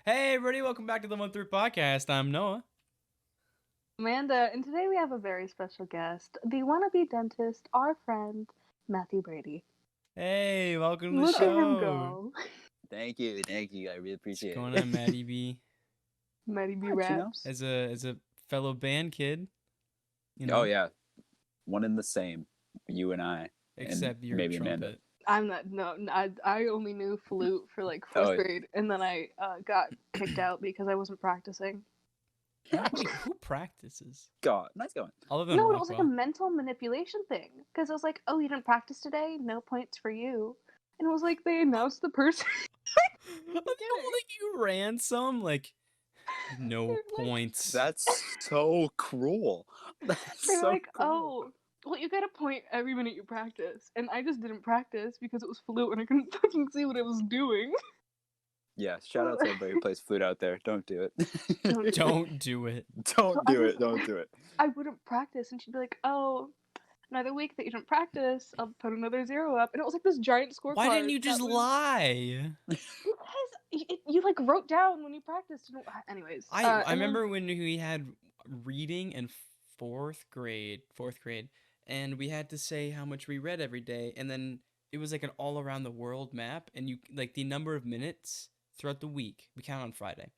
Hey, everybody, welcome back to the One Third Podcast. I'm Noah. Amanda, and today we have a very special guest, the wannabe dentist, our friend, Matthew Brady. Hey, welcome to the Look show. at him go. Thank you. I really appreciate What's it. going on, Maddie B? Maddie B. What, Raps. As a fellow band kid, Oh yeah, one and the same. You and I. Except you're maybe trumpet. Amanda. I'm not. No, I only knew flute for like fourth grade, and then I got kicked out because I wasn't practicing. Wait, who practices? God, nice going. Other than No, it was Rockwell. like a mental manipulation thing. Because it was like, oh, you didn't practice today? No points for you. And it was like they announced the person. Like you ran some, like, no Like, points. That's so cruel. That's They're so like, cruel. oh, well, you get a point every minute you practice. And I just didn't practice because it was flute and I couldn't fucking see what I was doing. Yeah, shout out to everybody who plays flute out there. Don't do it. Don't do it. Don't do it. Don't do it. I wouldn't practice. And she'd be like, oh, another week that you didn't practice, I'll put another 0 up. And it was like this giant scorecard. Why didn't you just lie? Because you like wrote down when you practiced. Anyways. I remember when we had reading in fourth grade, and we had to say how much we read every day, and then it was like an all around the world map, and you like the number of minutes throughout the week. We count on Friday.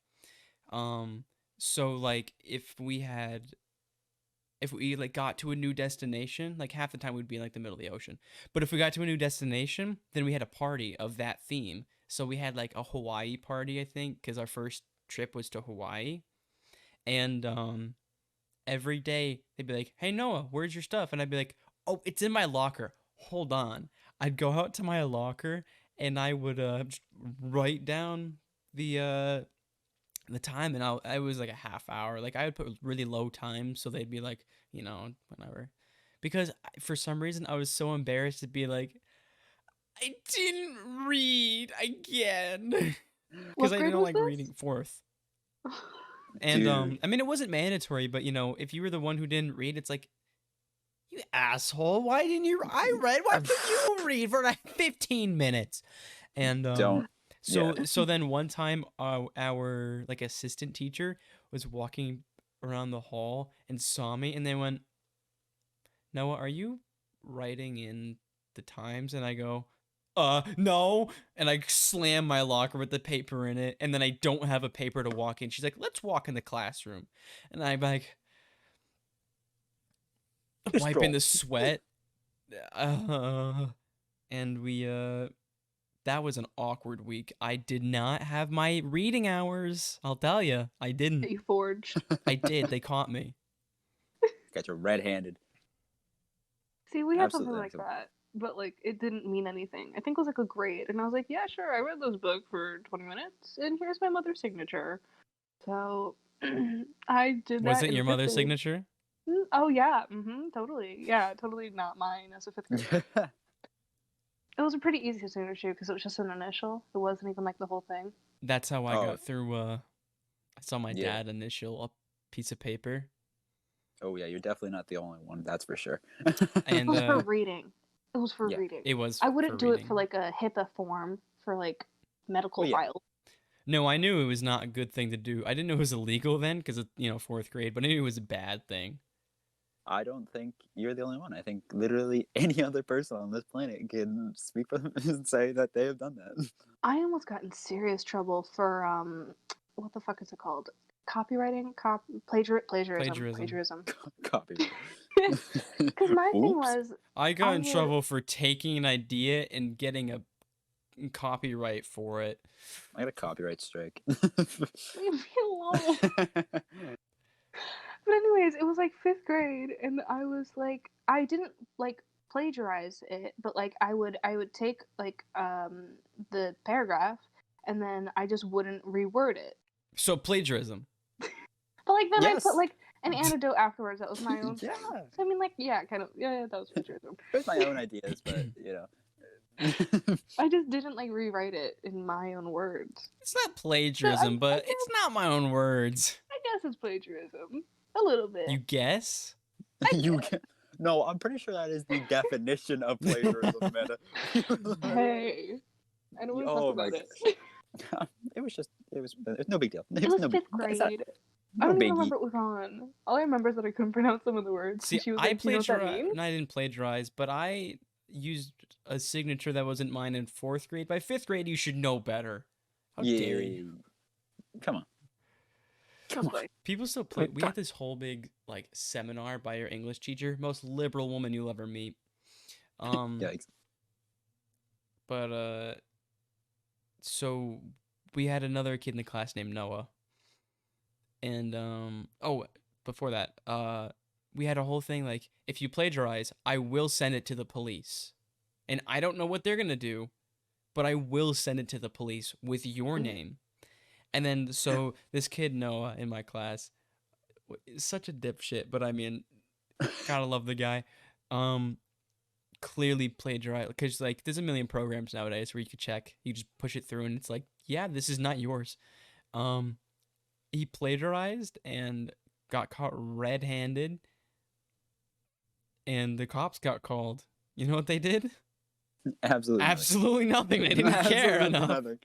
So like if we like got to a new destination, like half the time we'd be in like the middle of the ocean. But if we got to a new destination, then we had a party of that theme. So we had like a Hawaii party, I think, because our first trip was to Hawaii. And every day they'd be like, "Hey Noah, where's your stuff?" And I'd be like, "Oh, it's in my locker. Hold on." I'd go out to my locker and I would just write down the time, and I was like a half hour. Like I would put really low time, so they'd be like, whatever. Because for some reason I was so embarrassed to be like, I didn't read again. Because I didn't like reading fourth. And I mean, it wasn't mandatory, but if you were the one who didn't read, it's like, you asshole, why didn't you? I read. Why did you read for like 15 minutes? And So then one time our like assistant teacher was walking around the hall and saw me, and they went, "Noah, are you writing in the Times?" And I go, no. And I slam my locker with the paper in it, and then I don't have a paper to walk in. She's like, "Let's walk in the classroom." And I'm like, wiping the sweat. And we that was an awkward week. I did not have my reading hours. I'll tell you, I didn't. You forged. I did. They caught me. Got you red-handed. See, we had something like that, but like it didn't mean anything. I think it was like a grade, and I was like, yeah, sure, I read this book for 20 minutes, and here's my mother's signature. So I did that. Was it your mother's signature? Oh yeah, totally. Yeah, totally not mine as a 5th grader. It was a pretty easy signature because it was just an initial. It wasn't even like the whole thing. That's how I got through. I saw my dad initial a piece of paper. Oh yeah, you're definitely not the only one. That's for sure. And it was for reading. It was for reading. It was. I wouldn't do it for like a HIPAA form for like medical files. No, I knew it was not a good thing to do. I didn't know it was illegal then because it's 4th grade, but I knew it was a bad thing. I don't think you're the only one. I think literally any other person on this planet can speak for them and say that they have done that. I almost got in serious trouble for what the fuck is it called? Copywriting? Plagiarism. Copyright. Because my thing was, I got in trouble for taking an idea and getting a copyright for it. I got a copyright strike. Leave me alone. But anyways, it was like 5th grade, and I was like, I didn't like plagiarize it, but like I would take like the paragraph, and then I just wouldn't reword it. So plagiarism. But like then I put like an anecdote afterwards. That was my own. Yeah. So I mean, like, yeah, kind of. Yeah, that was plagiarism. There's my own ideas, but I just didn't like rewrite it in my own words. It's not plagiarism, but it's not my own words. I guess it's plagiarism. A little bit. You guess? No, I'm pretty sure that is the definition of plagiarism, Amanda. Hey. I don't want to talk about it. It was no big deal. It was no big, fifth grade. no I don't even biggie. remember what was on. All I remember is that I couldn't pronounce some of the words. See, And she was I like, "You know what that plagiarized. means?" No, I didn't plagiarize, but I used a signature that wasn't mine in 4th grade. By 5th grade, you should know better. How dare you? Come on. No play. People still play. We had this whole big like seminar by your English teacher, most liberal woman you'll ever meet. Yikes. But so we had another kid in the class named Noah, and before that, we had a whole thing like, if you plagiarize, I will send it to the police, and I don't know what they're gonna do, but I will send it to the police with your name. And then so this kid Noah in my class, is such a dipshit, but I mean, gotta love the guy. Clearly plagiarized, because like there's a million programs nowadays where you could check. You just push it through, and it's like, yeah, this is not yours. He plagiarized and got caught red-handed, and the cops got called. You know what they did? Absolutely nothing. They didn't care enough. Nothing.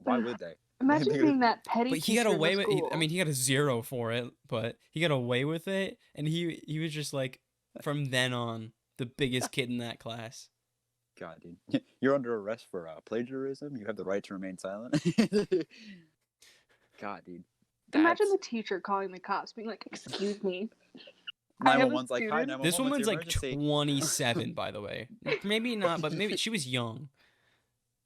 Why would they? Imagine being that petty. But he got teacher away in the with. school. I mean, he got a 0 for it, but he got away with it, and he was just like, from then on, the biggest kid in that class. God, dude, you're under arrest for plagiarism. You have the right to remain silent. God, dude. Imagine the teacher calling the cops, being like, "Excuse me." 911's like, "Hi, 911. This woman's like emergency?" 27, by the way. Maybe not, but maybe she was young.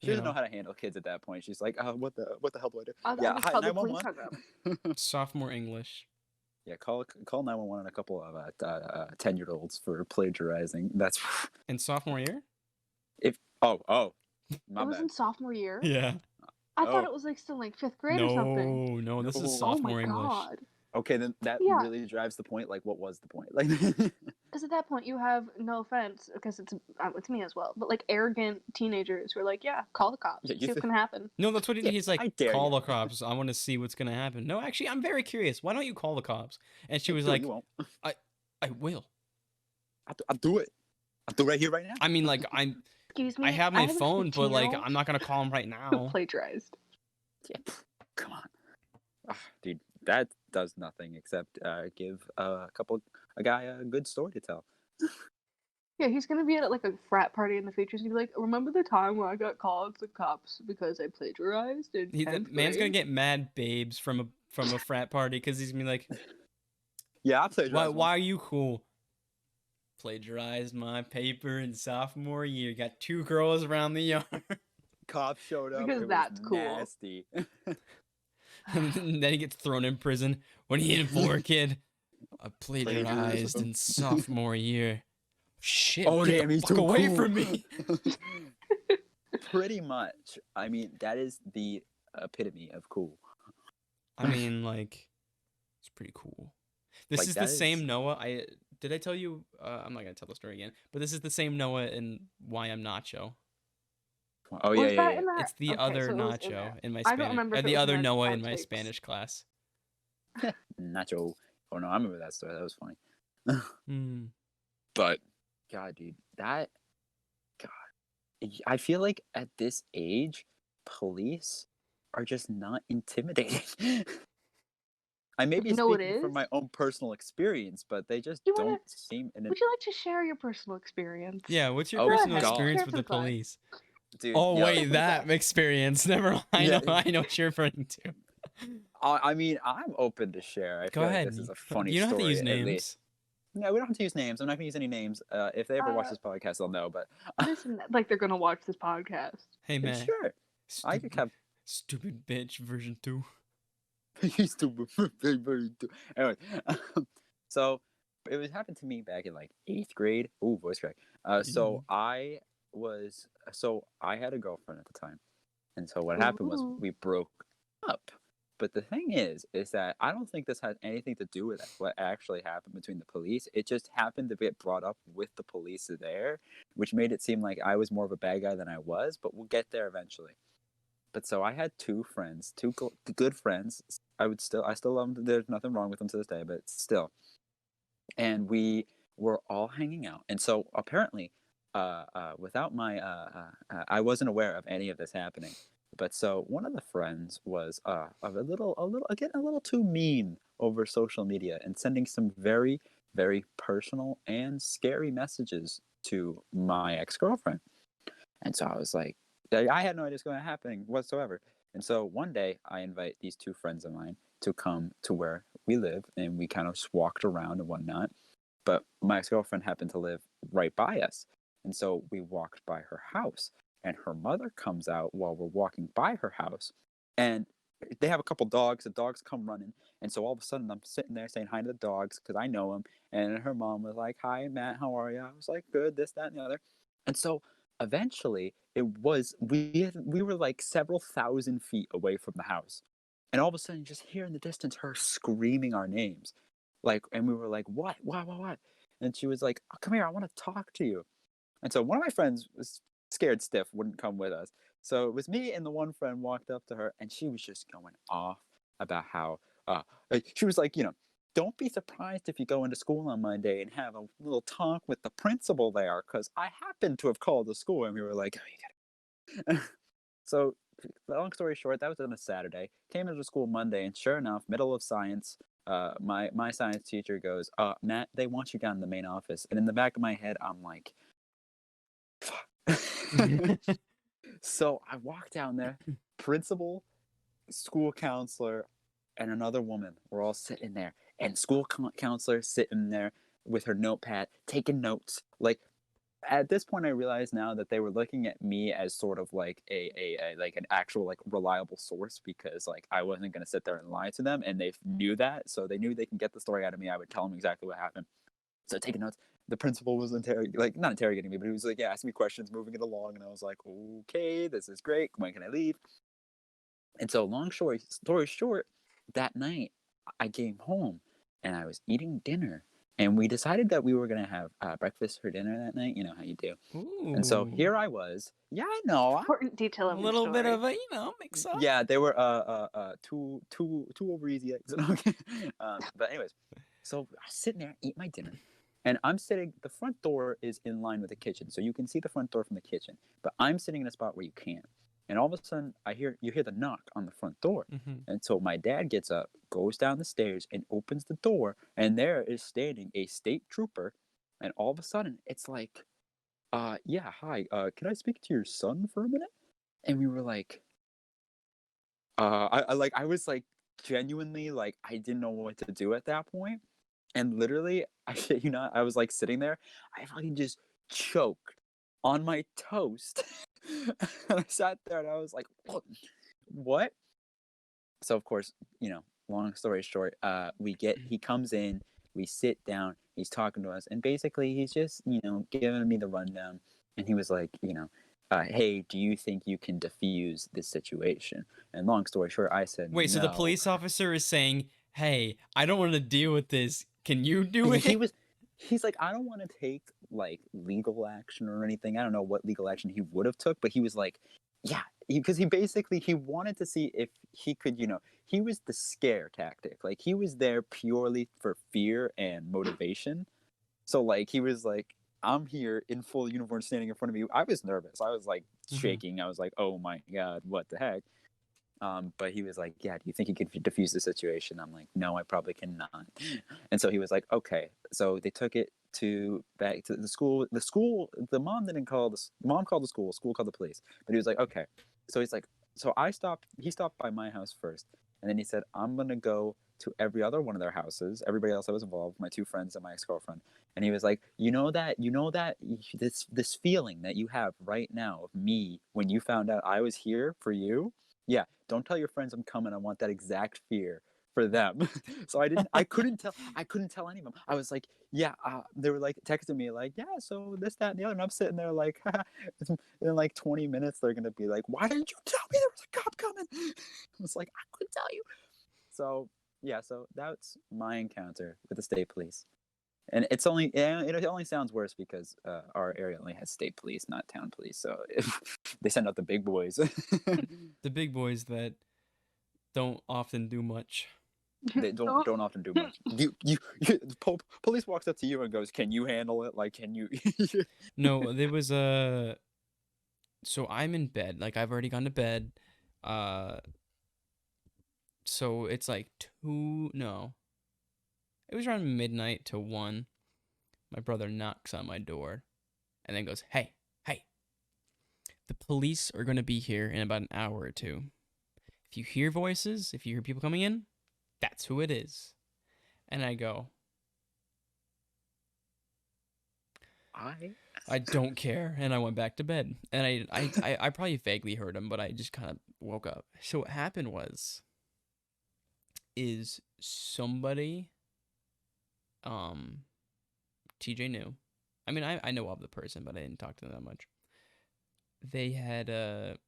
She doesn't know how to handle kids at that point. She's like, what the hell do I do? Yeah, hi, 911. Sophomore English. Yeah, call 911 and a couple of 10-year-olds for plagiarizing. That's in sophomore year. My it was bad. in sophomore year. Yeah. I thought it was like still like 5th grade or something. No, this is sophomore English. God. Okay, then that really drives the point. Like, what was the point? Like, because at that point you have, no offense, because it's me as well, but like arrogant teenagers who are like, yeah, call the cops, see what's gonna happen. No, that's what he's like. Call the cops. I want to see what's gonna happen. No, actually, I'm very curious. Why don't you call the cops? And she was like, I will. I'll do it. I'll do it right here, right now. I mean, like, Excuse me. I have my phone, but like, I'm not gonna call him right now. Plagiarized. Yeah, come on, dude. That does nothing except give a guy a good story to tell. Yeah, he's gonna be at like a frat party in the future. He's gonna be like, "Remember the time when I got called to the cops because I plagiarized?" The man's gonna get mad babes from a frat party because he's gonna be like, "Yeah, I plagiarized. Why are you cool? Plagiarized my paper in sophomore year. Got 2 girls around the yard." Cops showed up. Because that's cool. Nasty. And then he gets thrown in prison. What are you in for, kid? I plagiarized in sophomore year. Shit! Oh, damn, he's too away cool. from me. Pretty much. I mean, that is the epitome of cool. I mean, like, it's pretty cool. This like, is the same Noah. Did I tell you? I'm not gonna tell the story again. But this is the same Noah in Why I'm Nacho. Oh yeah. It's the other Nacho in my Spanish. I don't remember the other Noah in my Spanish class. Nacho. Oh no, I remember that story. That was funny. But God, dude, God, I feel like at this age, police are just not intimidating. I may be speaking from my own personal experience, but they just don't seem. Would you like to share your personal experience? Yeah, what's your personal experience with the police? Dude, wait, that experience. Never mind. I know what you're referring to. I mean, I'm open to share. I feel like this is a funny story. You don't have to use names. No, we don't have to use names. I'm not gonna use any names. If they ever watch this podcast, they'll know. But listen, like they're gonna watch this podcast. Hey man, sure. I could have stupid bitch version 2. Stupid version 2. Anyway, so it happened to me back in like 8th grade. Ooh, voice crack. So I had a girlfriend at the time, and so what happened was we broke up. But the thing is that I don't think this has anything to do with what actually happened between the police. It just happened to get brought up with the police there, which made it seem like I was more of a bad guy than I was. But we'll get there eventually. But so I had 2 friends, 2 good friends. I still love them. There's nothing wrong with them to this day, but still. And we were all hanging out, and so apparently. Without my I wasn't aware of any of this happening, But so one of the friends was again a little too mean over social media and sending some very, very personal and scary messages to my ex-girlfriend. And so I was like, I had no idea what's going to happen whatsoever. And so one day I invite these two friends of mine to come to where we live, and we kind of just walked around and whatnot. But my ex-girlfriend happened to live right by us. And so we walked by her house, and her mother comes out while we're walking by her house. And they have a couple dogs. The dogs come running. And so all of a sudden I'm sitting there saying hi to the dogs because I know them. And her mom was like, "Hi, Matt, how are you?" I was like, "Good, this, that, and the other." And so eventually we were like several thousand feet away from the house. And all of a sudden you just hear in the distance her screaming our names. Like, and we were like, what? And she was like, "Oh, come here, I want to talk to you." And so one of my friends was scared stiff, wouldn't come with us. So it was me and the one friend walked up to her, and she was just going off about how she was like, "Don't be surprised if you go into school on Monday and have a little talk with the principal there, because I happen to have called the school." And we were like, "Oh, you got it." So long story short, that was on a Saturday. Came into school Monday, and sure enough, middle of science, my science teacher goes, "Matt, they want you down in the main office." And in the back of my head, I'm like, so I walk down there, principal, school counselor, and another woman. We're all sitting there, and school counselor sitting there with her notepad, taking notes. Like, at this point, I realize now that they were looking at me as sort of like a like an actual like reliable source, because like I wasn't gonna sit there and lie to them, and they knew that, so they knew they can get the story out of me. I would tell them exactly what happened. So taking notes. The principal was not interrogating me, but he was like, yeah, asking me questions, moving it along, and I was like, okay, this is great. When can I leave? And so, long story short, that night I came home and I was eating dinner, and we decided that we were gonna have breakfast for dinner that night. You know how you do. And so Ooh. here I was. Yeah, I know. Important detail A of your little bit story. of a, mix up. Yeah, they were two over easy eggs. But anyways, so I was sitting there, eat my dinner, and I'm sitting. The front door is in line with the kitchen, so you can see the front door from the kitchen. But I'm sitting in a spot where you can't. And all of a sudden, you hear the knock on the front door, and so my dad gets up, goes down the stairs, and opens the door, and there is standing a state trooper, and all of a sudden, it's like, yeah, hi, can I speak to your son for a minute? And we were like, I was like genuinely like I didn't know what to do at that point, and literally I shit you not, I was like sitting there, I fucking just choked on my toast, and I sat there and I was like, what? So of course, long story short, he comes in, we sit down, he's talking to us, and basically he's just giving me the rundown, and he was like, hey, do you think you can defuse this situation? And long story short, I said Wait, so the no. police officer is saying, "Hey, I don't want to deal with this. Can you do And it?" he's like, I don't want to take like legal action or anything. I don't know what legal action he would have took, but he was like, yeah, because he wanted to see if he could, he was the scare tactic. Like he was there purely for fear and motivation. So like he was like, I'm here in full uniform standing in front of you. I was nervous. I was like shaking. I was like, oh my God, what the heck? But he was like, yeah, do you think you could defuse the situation? I'm like, no, I probably cannot. And so he was like, okay. So they took it back to the school. The mom didn't call the mom called the school called the police. But he was like, okay. So he's like, he stopped by my house first. And then he said, I'm going to go to every other one of their houses, everybody else that was involved, my two friends and my ex-girlfriend. And he was like, you know that this feeling that you have right now of me when you found out I was here for you. Yeah, don't tell your friends I'm coming. I want that exact fear for them. So I couldn't tell any of them. I was like, yeah, they were like texting me like, yeah, so this, that, and the other. And I'm sitting there like, in like 20 minutes, they're going to be like, why didn't you tell me there was a cop coming? I was like, I couldn't tell you. So yeah, so that's my encounter with the state police. And it only sounds worse because our area only has state police, not town police. So they send out the big boys. The big boys that don't often do much. They don't often do much. Police walks up to you and goes, "Can you handle it? Like, can you?" No, there was a. So I'm in bed. Like I've already gone to bed. Uh, so it's like 2, no. It was around midnight to 1. My brother knocks on my door and then goes, "Hey, hey, the police are going to be here in about an hour or two. If you hear voices, if you hear people coming in, that's who it is." And I go, I don't care. And I went back to bed. And I probably vaguely heard him, but I just kind of woke up. So what happened is somebody, TJ knew. I mean, I know of the person, but I didn't talk to them that much. They had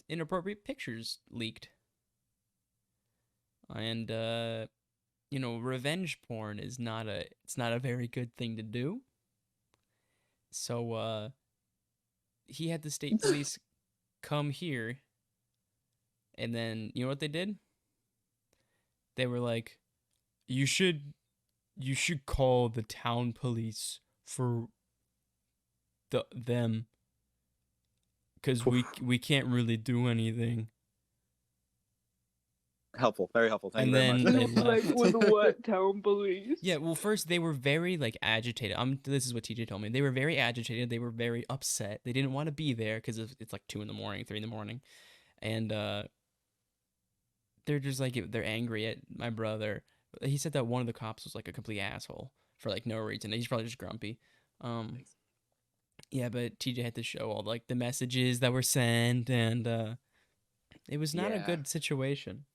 inappropriate pictures leaked. And revenge porn is not a very good thing to do. So he had the state police come here, and then you know what they did? They were like, you should call the town police for them, because we can't really do anything. Helpful, very helpful. Thank you very And much. then they left. Like, with what, town police? Yeah, well, first they were very like agitated. This is what TJ told me. They were very agitated. They were very upset. They didn't want to be there because it's like 2 in the morning, 3 in the morning, and they're just like they're angry at my brother. He said that one of the cops was like a complete asshole for like no reason. He's probably just grumpy. Yeah, but TJ had to show all like the messages that were sent, and it was not a good situation.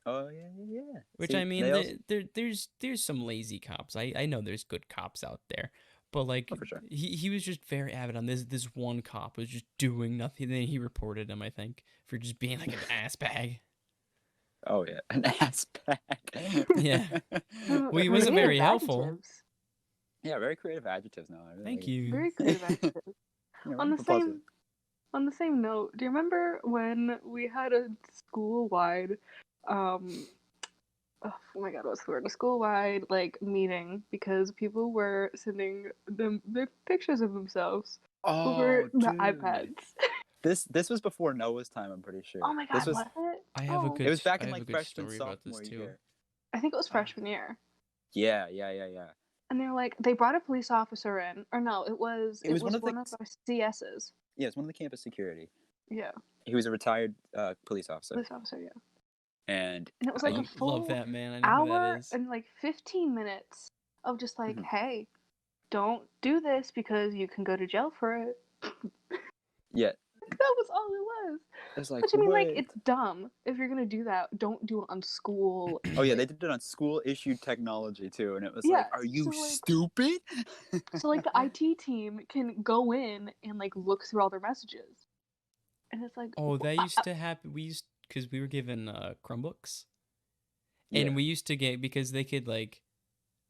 Oh yeah. Which, See, I mean, there's some lazy cops. I know there's good cops out there, but like for sure. he was just very avid on this. This one cop was just doing nothing. Then he reported him, I think, for just being like an ass bag. Oh yeah, an ass bag. Yeah. Well, he wasn't very helpful. Yeah, very creative adjectives now. Really Thank like you. Very creative adjectives. On the same note, do you remember when we had a school-wide, oh my god, what's the word? A school-wide like meeting because people were sending them their pictures of themselves over the iPads. This was before Noah's time, I'm pretty sure. Oh my god, was it? I have a good. It was back in I have like a good freshman story about this sophomore too. year. I think it was freshman year. Yeah. And they were like, they brought a police officer in, or no, it was one of our CSs. Yeah, it's one of the campus security. Yeah. He was a retired police officer. Police officer, yeah. And it was like a full love that, man. I know hour who that is. and like 15 minutes of just like, hey, don't do this because you can go to jail for it. Yeah. That was all it was. It's like, but I mean, like, it's dumb. If you're gonna do that, don't do it on school. Oh yeah, they did it on school-issued technology too, and it was like, are you stupid? So like the IT team can go in and like look through all their messages, and it's like, oh, that used to happen. Because we were given Chromebooks, and we used to get, because they could like,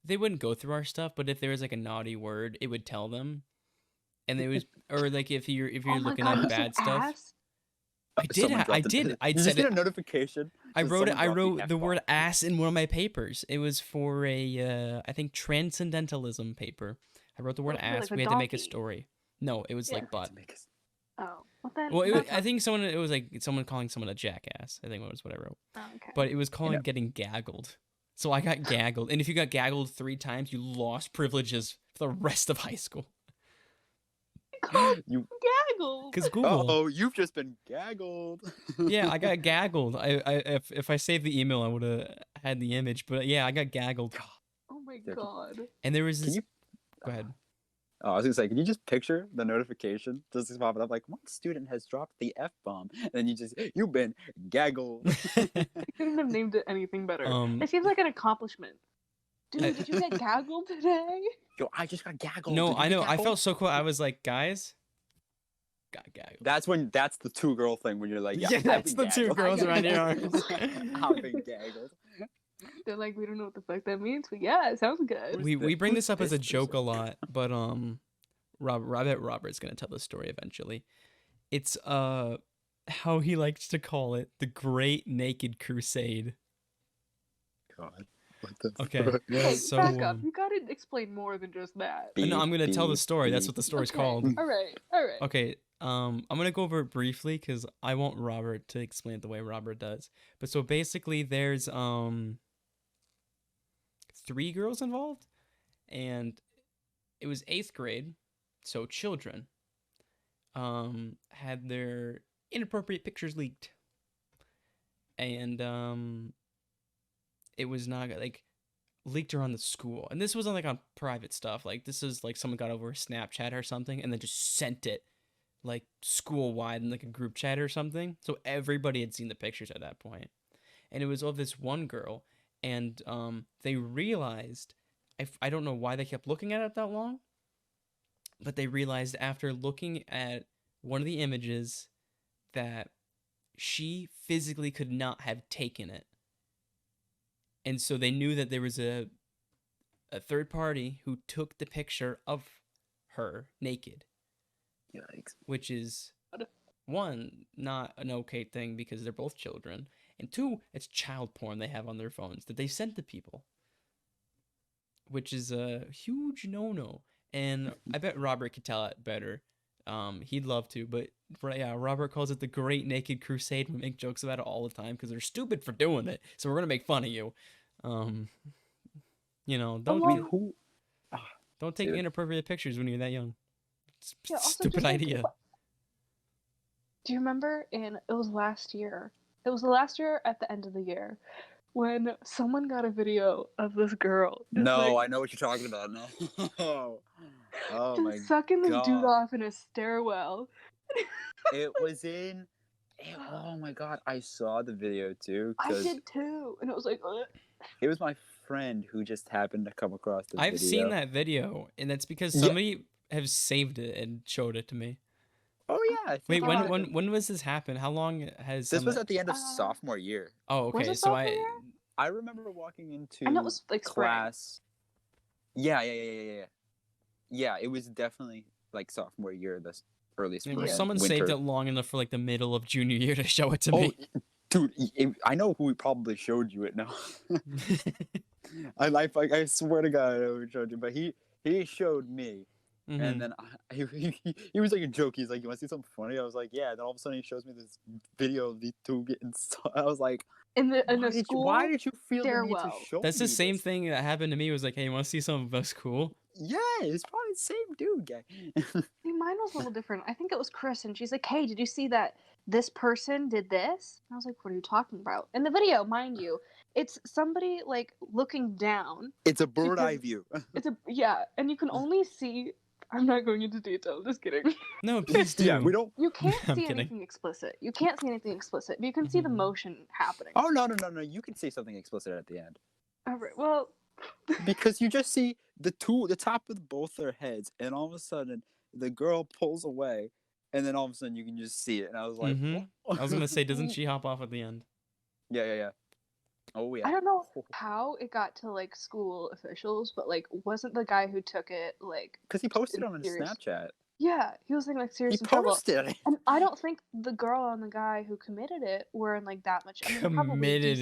they wouldn't go through our stuff, but if there was like a naughty word, it would tell them, and they was, or like if you're looking up bad stuff. I did. I said a notification. I wrote the word ass in one of my papers. It was for a I think transcendentalism paper. I wrote the word ass. We had to make a story. No, it was like butt. Oh, well then. Well, I think it was like someone calling someone a jackass. I think it was what I wrote. Oh, okay. But it was calling getting gaggled. So I got gaggled, and if you got gaggled 3 times, you lost privileges for the rest of high school. You gaggled. Because Google. Oh, you've just been gaggled. Yeah, I got gaggled. If I saved the email, I would have had the image. But yeah, I got gaggled. Oh my god. And there was this. Go ahead. Oh, I was gonna say, can you just picture the notification just popping up like, one student has dropped the F-bomb, and then you've been gaggled. I couldn't have named it anything better. It seems like an accomplishment. Dude, did you get gaggled today? Yo, I just got gaggled. No, I know. I felt so cool. I was like, guys, got gaggled. That's the 2-girl thing when you're like, yeah, that's the gaggled. 2 girls around your arms. I've been gaggled. They're like, we don't know what the fuck that means, but yeah, it sounds good. We bring this up as a joke a lot, but Robert's gonna tell the story eventually. It's how he likes to call it, the Great Naked Crusade. God. Okay, Hey, so back up. You gotta explain more than just that. no, I'm gonna tell the story. That's what the story's called. All right. All right. Okay, I'm gonna go over it briefly because I want Robert to explain it the way Robert does. But so basically, there's 3 girls involved, and it was 8th grade, so children had their inappropriate pictures leaked, and it was not like leaked around the school, and this wasn't like on private stuff. Like this is like someone got over Snapchat or something, and then just sent it like school wide in like a group chat or something. So everybody had seen the pictures at that point, and it was of this one girl, and they realized I don't know why they kept looking at it that long, but they realized after looking at one of the images that she physically could not have taken it. And so they knew that there was a third party who took the picture of her naked. Yikes. Which is, one, not an okay thing because they're both children. And 2, it's child porn they have on their phones that they send to people. Which is a huge no-no. And I bet Robert could tell it better. He'd love to, but yeah, Robert calls it the Great Naked Crusade. We make jokes about it all the time because they're stupid for doing it. So we're gonna make fun of you. You know, don't take inappropriate pictures when you're that young. Yeah, also Stupid idea. Do you remember it was last year? It was the last year at the end of the year when someone got a video of this girl. No, like, I know what you're talking about. No. Oh my sucking this dude God. off in a stairwell. It was in. Oh my God, I saw the video too. I did too, and it was like. It was my friend who just happened to come across the video. I've seen that video, and that's because somebody has saved it and showed it to me. Oh yeah. Wait, when was this happen? How long has this was at the end of sophomore year? Oh, okay. Was it So I remember walking into I know it was like class. Yeah. Yeah, it was definitely like sophomore year, this early spring. Yeah, someone saved it long enough for like the middle of junior year to show it to me. Dude, I know who probably showed you it now. I swear to God, I know who showed you, but he showed me, and then he was like a joke. He's like, "You want to see something funny?" I was like, "Yeah." And then all of a sudden, he shows me this video of these two getting. I was like, in the school. Why did you feel the need to show That's me the same this? thing that happened to me. Was like, "Hey, you want to see something that's cool?" Yeah, it's probably the same dude, guy. See, mine was a little different. I think it was Chris, and she's like, "Hey, did you see that this person did this?" And I was like, "What are you talking about?" In the video, mind you, it's somebody like looking down. It's a bird eye view. And you can only see. I'm not going into detail. Just kidding. No, please do. Yeah, we don't. You can't see anything explicit. You can't see anything explicit. But you can see the motion happening. Oh no! You can see something explicit at the end. All right. Well. Because you just see the top of both their heads, and all of a sudden the girl pulls away, and then all of a sudden you can just see it. And I was like, I was gonna say, doesn't she hop off at the end? Yeah. Oh yeah. I don't know how it got to like school officials, but like, wasn't the guy who took it like? Because he posted on his Snapchat. Yeah, he was like serious in trouble. And I don't think the girl and the guy who committed it were in like that much. Committed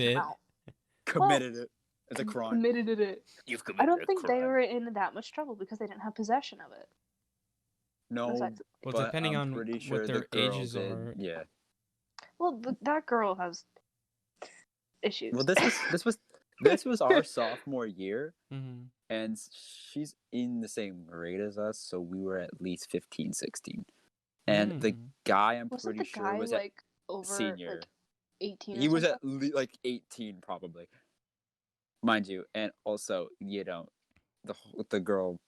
it. It's a crime. Committed it. You've committed I don't a think crime. they were in that much trouble because they didn't have possession of it. No, well, depending on what their ages are. Yeah. Well, that girl has issues. Well, this was our sophomore year, and she's in the same grade as us, so we were at least 15, 16. And the guy, I'm pretty sure, was like over senior. Like 18. He was at like 18, probably, mind you. And also, you know, the girl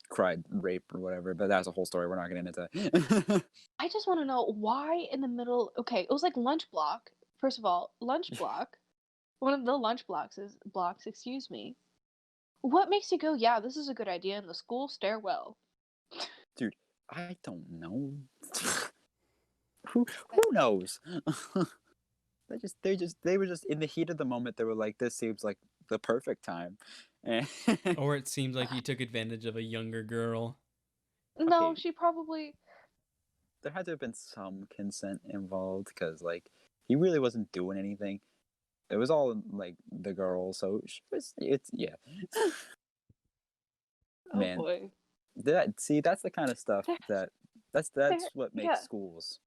cried rape or whatever, but that's a whole story. We're not getting into that. I just want to know why in the middle. Okay, it was like lunch block. First of all, lunch block. One of the lunch blocks. Excuse me. What makes you go, yeah, this is a good idea in the school stairwell? Dude, I don't know. Who knows? They were just in the heat of the moment. They were like, this seems like the perfect time. Or it seemed like he took advantage of a younger girl. No, Okay. she probably. There had to have been some consent involved because, like, he really wasn't doing anything. it was all like the girl, so it's yeah. Oh Man, boy. that's the kind of stuff that's There, what yeah. makes schools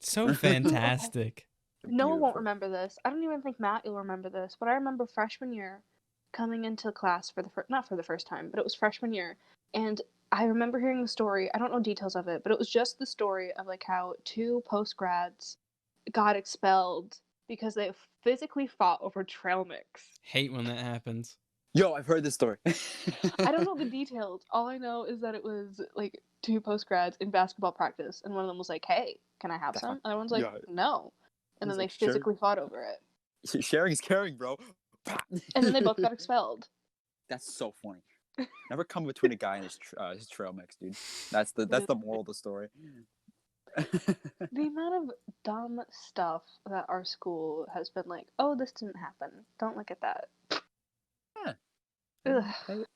So fantastic. Noah won't beautiful. remember this. I don't even think Matt will remember this, but I remember freshman year coming into class for the not for the first time, but it was freshman year, and I remember hearing the story. I don't know details of it, but it was just the story of like how 2 post-grads got expelled because they physically fought over trail mix. Hate when that happens. Yo, I've heard this story. I don't know the details. All I know is that it was like 2 post-grads in basketball practice, and one of them was like, "Hey, can I have some?" And everyone's like, yeah. "No." And then He's they like, "Sure." physically fought over it. Sharing is caring, bro. And then they both got expelled. That's so funny. Never come between a guy and his trail mix, dude. That's the moral of the story. The amount of dumb stuff that our school has been like, oh, this didn't happen. Don't look at that. Yeah. Ugh.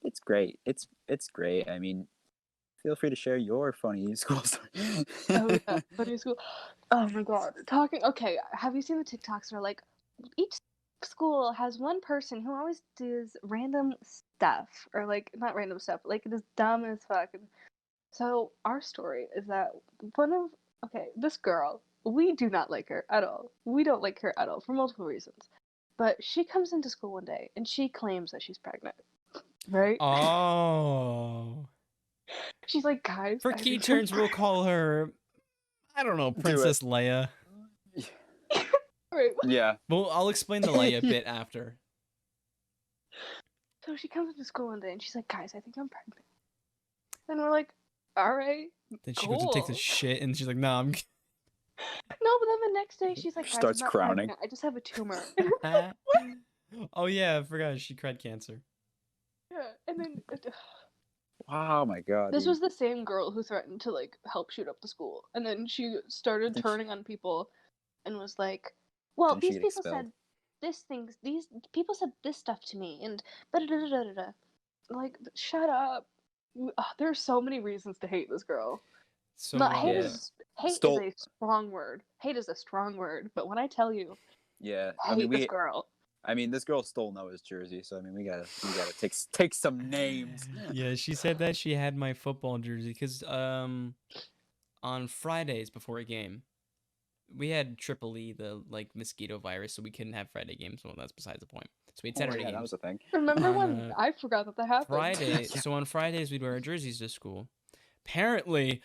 It's great. It's great. I mean, feel free to share your funny school story. Oh yeah, funny school. Oh my god. Okay, have you seen the TikToks where like each school has one person who always does random stuff, or like not random stuff, like it is dumb as fuck. So our story is that this girl, we do not like her at all. We don't like her at all for multiple reasons. But she comes into school one day and she claims that she's pregnant. Right? Oh. She's like, guys. For key turns, we'll call her, I don't know, Princess Leia. Right. Yeah. Well, I'll explain the Leia bit after. So she comes into school one day and she's like, guys, I think I'm pregnant. And we're like, all right. Then she goes and takes a shit and she's like, nah, I'm. No, but then the next day she's like, starts I'm not crowning. pregnant. I just have a tumor. Oh yeah, I forgot she cried cancer. Yeah, and then Wow, my god. this dude. was the same girl who threatened to like help shoot up the school, and then she started turning on people, and was like, "Well, these people said these people said this stuff to me, and da-da-da-da-da-da." Like, shut up. There's so many reasons to hate this girl. So Hate is a strong word. Hate is a strong word, but when I tell you, yeah, hate this girl. I mean, this girl stole Noah's jersey, so I mean, we gotta take some names. Yeah, she said that she had my football jersey because on Fridays before a game, we had Triple E, the like mosquito virus, so we couldn't have Friday games. Well, that's besides the point. So we had Saturday games. That was a thing. Remember when I forgot that happened? Friday. So on Fridays we'd wear our jerseys to school. Apparently,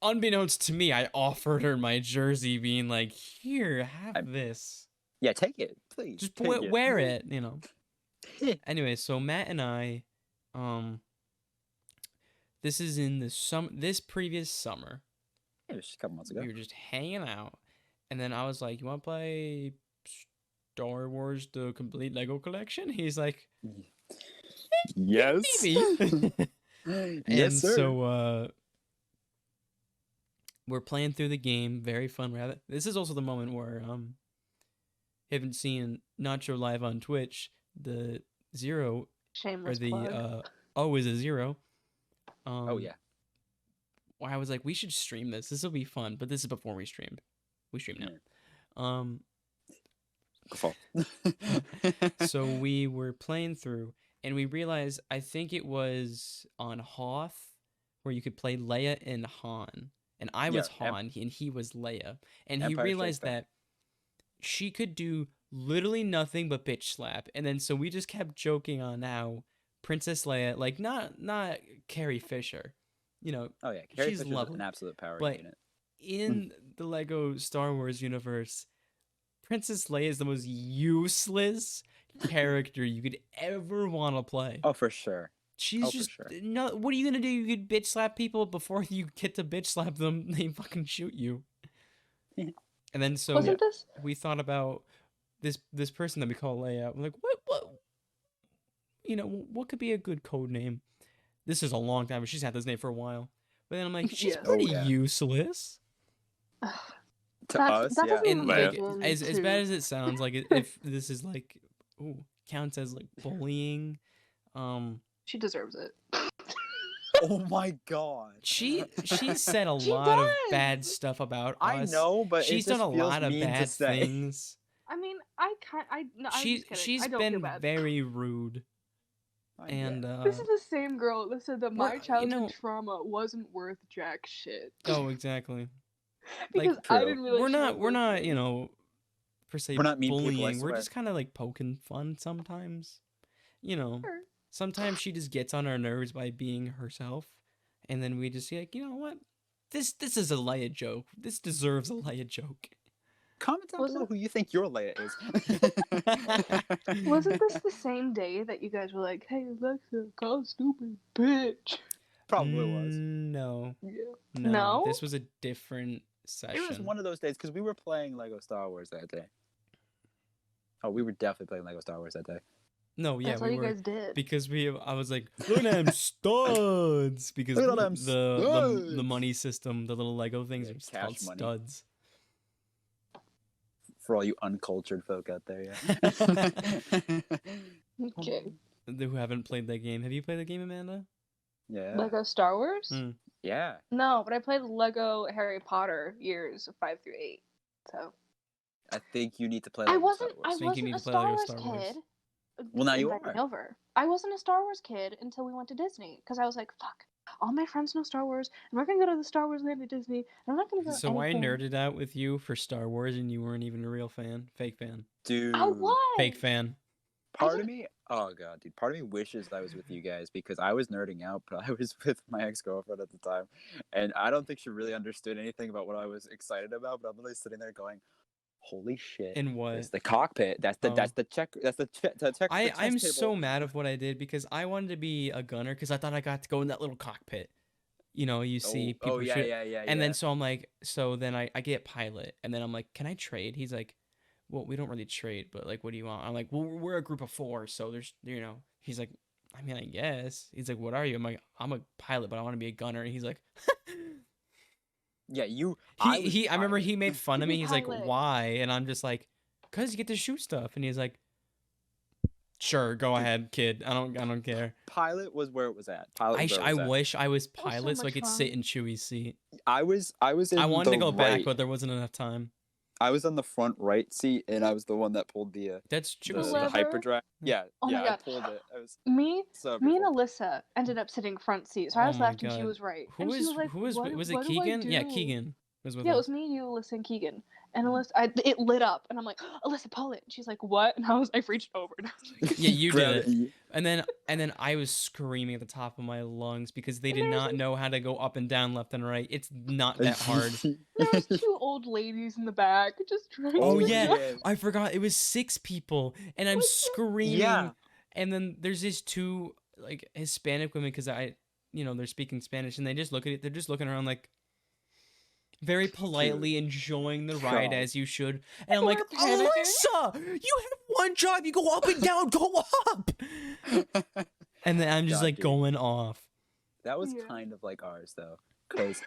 unbeknownst to me, I offered her my jersey, being like, "Here, have this. Yeah, take it, please. Just wear it, you know." Anyway, so Matt and I, this is in this previous summer. Yeah, it was just a couple months ago. We were just hanging out, and then I was like, "You want to play Star Wars: The Complete Lego Collection?" He's like, "Yes, maybe." Yes, sir. So we're playing through the game, very fun. This is also the moment where haven't seen Nacho live on Twitch. The 0 Shameless or the plug. O is a 0. Oh yeah. Where I was like, we should stream this. This will be fun. But this is before we streamed. We stream now. So we were playing through, and we realized, I think it was on Hoth, where you could play Leia and Han. And I was Han, and he was Leia. And he realized that she could do literally nothing but bitch slap. And then so we just kept joking on how Princess Leia, like not Carrie Fisher, you know. Oh yeah, Carrie she's Fisher's lovely, an absolute power unit. In the Lego Star Wars universe, Princess Leia is the most useless character you could ever want to play. Oh, for sure. She's just no. What are you gonna do? You could bitch slap people before you get to bitch slap them. They fucking shoot you. And then so we thought about this person that we call Leia. We're like, what? You know, what could be a good code name? This is a long time. She's had this name for a while. But then I'm like, she's pretty useless. To us, yeah. And like, as bad as it sounds, like if this is like, counts as like bullying, she deserves it. Oh my god. She said a lot of bad stuff about us. I know, but she's done a lot of bad things. I mean, I no, I'm just kidding. She's I don't feel been bad. very rude. And this is the same girl that said that my you childhood know, trauma wasn't worth jack shit. oh, exactly. Because Like, I didn't realize we're not, you know, per se We're not mean people, I bullying. We're swear. just kind of like poking fun sometimes. You know, Sure. sometimes she just gets on our nerves by being herself, and then we just see like, you know what? This is a light joke. This deserves a light joke. Comment down below who you think your Leia is. Wasn't this the same day that you guys were like, "Hey Alexa, call stupid bitch"? Probably was. No. Yeah. No. No? This was a different session. It was one of those days because we were playing Lego Star Wars that day. Oh, we were definitely playing Lego Star Wars that day. No, yeah, That's we all you were guys did. because I was like, look at them studs because Look at them the studs. money system, the little Lego things are just called cash money. studs. For all you uncultured folk out there, yeah. Okay. Who haven't played that game? Have you played the game, Amanda? Yeah. Lego Star Wars? Mm. Yeah. No, but I played Lego Harry Potter years 5 through 8. So I think you need to play I Lego wasn't Star Wars. think you need a to play Star Lego Wars Star Wars. kid. Well, now you invited are. Over. I wasn't a Star Wars kid until we went to Disney because I was like, fuck. All my friends know Star Wars, and we're gonna go to the Star Wars land at Disney. And I'm not gonna go. So I anything. nerded out with you for Star Wars, and you weren't even a real fan, fake fan, Dude. I was. fake fan. Part of me, oh god, dude, part of me wishes I was with you guys because I was nerding out, but I was with my ex-girlfriend at the time, and I don't think she really understood anything about what I was excited about. But I'm really sitting there going, "Holy shit!" And what? It's the cockpit. That's the check. That's the check. I'm so mad of what I did because I wanted to be a gunner because I thought I got to go in that little cockpit. You know, you see people shoot. Yeah. And then so I'm like, so then I get pilot, and then I'm like, can I trade? He's like, well, we don't really trade, but like, what do you want? I'm like, well, we're a group of 4, so there's, you know. He's like, I mean, I guess. He's like, what are you? I'm like, I'm a pilot, but I want to be a gunner. And he's like, yeah, you. I remember he made fun of me. He's like, Pilot. why? And I'm just like, cause you get to shoot stuff. And he's like, sure, go ahead, kid. I don't care. Pilot was where it was at. I wish I was was so pilot so I much could fun. sit in Chewie's seat. I was in I wanted the to go right. back, but there wasn't enough time. I was on the front right seat, and I was the one that pulled the That's the Chewie's Lever? seat. hyperdrive. Yeah, Oh my yeah, I God. pulled it. I was Me so and beautiful. Alyssa ended up sitting front seat, so I Oh was my left and she God. was right. Who and she was was like, was what, was it what do I Keegan? Yeah, do? Keegan was with Yeah, it us. was me, you, Alyssa, and Keegan. And Alyssa, it lit up, and I'm like, Alyssa, pull it. And she's like, what? And I reached over. And I was like, Yeah, you Grabbed did it. And then I was screaming at the top of my lungs because they did not know how to go up and down, left and right. It's not that hard. there was 2 old ladies in the back just trying Oh to yeah, go. I forgot. It was 6 people, and I'm screaming. Yeah. And then there's these 2 like Hispanic women because they're speaking Spanish, and they just look at it. They're just looking around like very politely enjoying the ride Sure. as you should. And I'm like, We're panicking. Alyssa, you have one job. You go up and down. Go up. And then I'm just God, like dude. going off. That was Yeah. kind of like ours though, because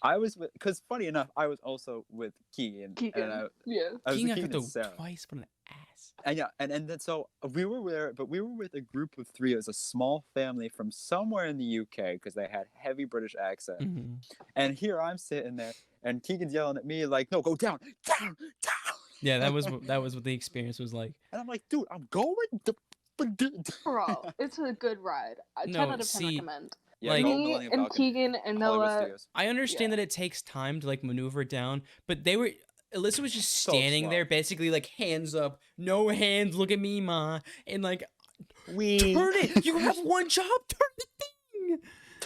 I was with. Because funny enough, I was also with Keegan. Keegan. And Yeah. I was King with got Keegan to and Sarah. twice put an ass. And yeah, and then so we were there, but we were with a group of 3. It was a small family from somewhere in the UK because they had heavy British accent. Mm-hmm. And here I'm sitting there, and Keegan's yelling at me like, "No, go down, down, down." Yeah, that was what the experience was like. And I'm like, "Dude, I'm going." Bro, it's a good ride. 10 No, out of 10 see, recommend. Yeah, like- go Me Millennium and Falcon, Keegan and Hollywood Noah. Studios. I understand Yeah. that it takes time to like maneuver it down, but Alyssa was just So standing slow. there, basically like hands up, no hands, look at me, ma, and like turn it. You have one job, turn the thing.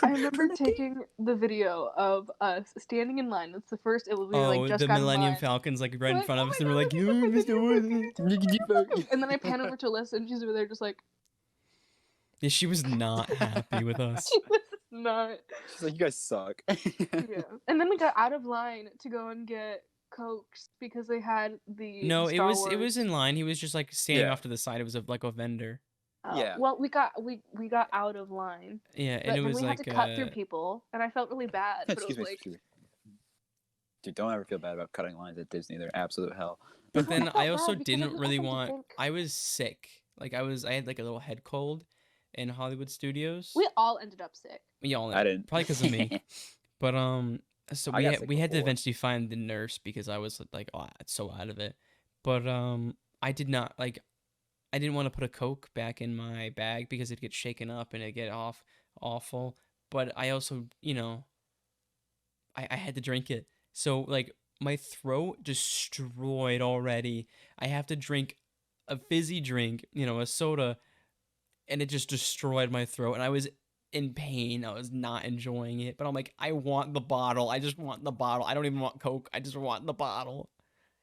I remember taking the video of us standing in line. It's the first. It was we were, like just the got in Millennium line. Falcon's like right in Like, front oh of my us, and we're God, like, look "You, at the Mr. Wood." And then I pan over to Alyssa, and she's over there just like, Yeah, she was not happy with us. she was not. She's like, "You guys suck." Yeah. And then we got out of line to go and get Cokes because they had the No, Star it Wars. was in line. He was just like standing Yeah. off to the side. It was like a vendor. Oh, Yeah. Well, we got out of line, Yeah, but and it then was we like had to cut through people, and I felt really bad. But Excuse it me, was like, excuse me. Dude, don't ever feel bad about cutting lines at Disney. They're absolute hell. But then felt I also bad because didn't I really wanted to want. think- I was sick. Like I had like a little head cold in Hollywood Studios. we all ended up sick. We all I didn't. probably because of me. But so I got sick we had to before. eventually find the nurse because I was like so out of it. But I did not like. I didn't want to put a Coke back in my bag because it'd get shaken up and it'd get awful. But I also, I had to drink it. So like my throat destroyed already. I have to drink a fizzy drink, a soda, and it just destroyed my throat. And I was in pain. I was not enjoying it. But I'm like, I want the bottle. I just want the bottle. I don't even want Coke. I just want the bottle.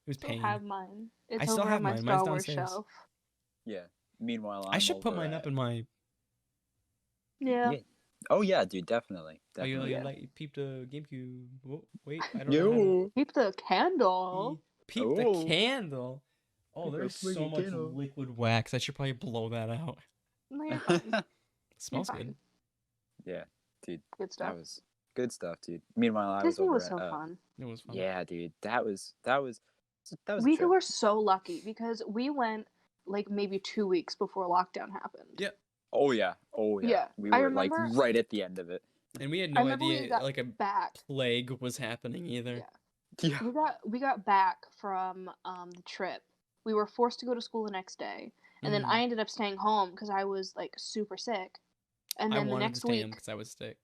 It was I still pain. have mine. I It's still over have on my mine. Mine's Star Wars downstairs. shelf. Yeah. Meanwhile, I should put over mine up in my. Yeah. Oh yeah, dude, definitely. Oh, you Definitely. like peep the GameCube. Whoa, wait, I don't know. Yo. Keep the candle. Peep Oh. the candle. Oh, Peep there's the so much candle. liquid wax. I should probably blow that out. No, you're fine. It smells You're good. fine. Yeah, dude. Good stuff. That was good stuff, dude. Meanwhile, I was Disney over was at, so fun. It was fun. Yeah, dude. That was a We trip. were so lucky because we went like maybe 2 weeks before lockdown happened. Yep. Oh yeah. Yeah, We I were remember- like right at the end of it. And we had I no remember we idea got like a back. plague was happening either. Yeah. Yeah. We got back from the trip. We were forced to go to school the next day, and then Mhm. I ended up staying home because I was like super sick. And I then the wanted to next stay home week, because I was sick.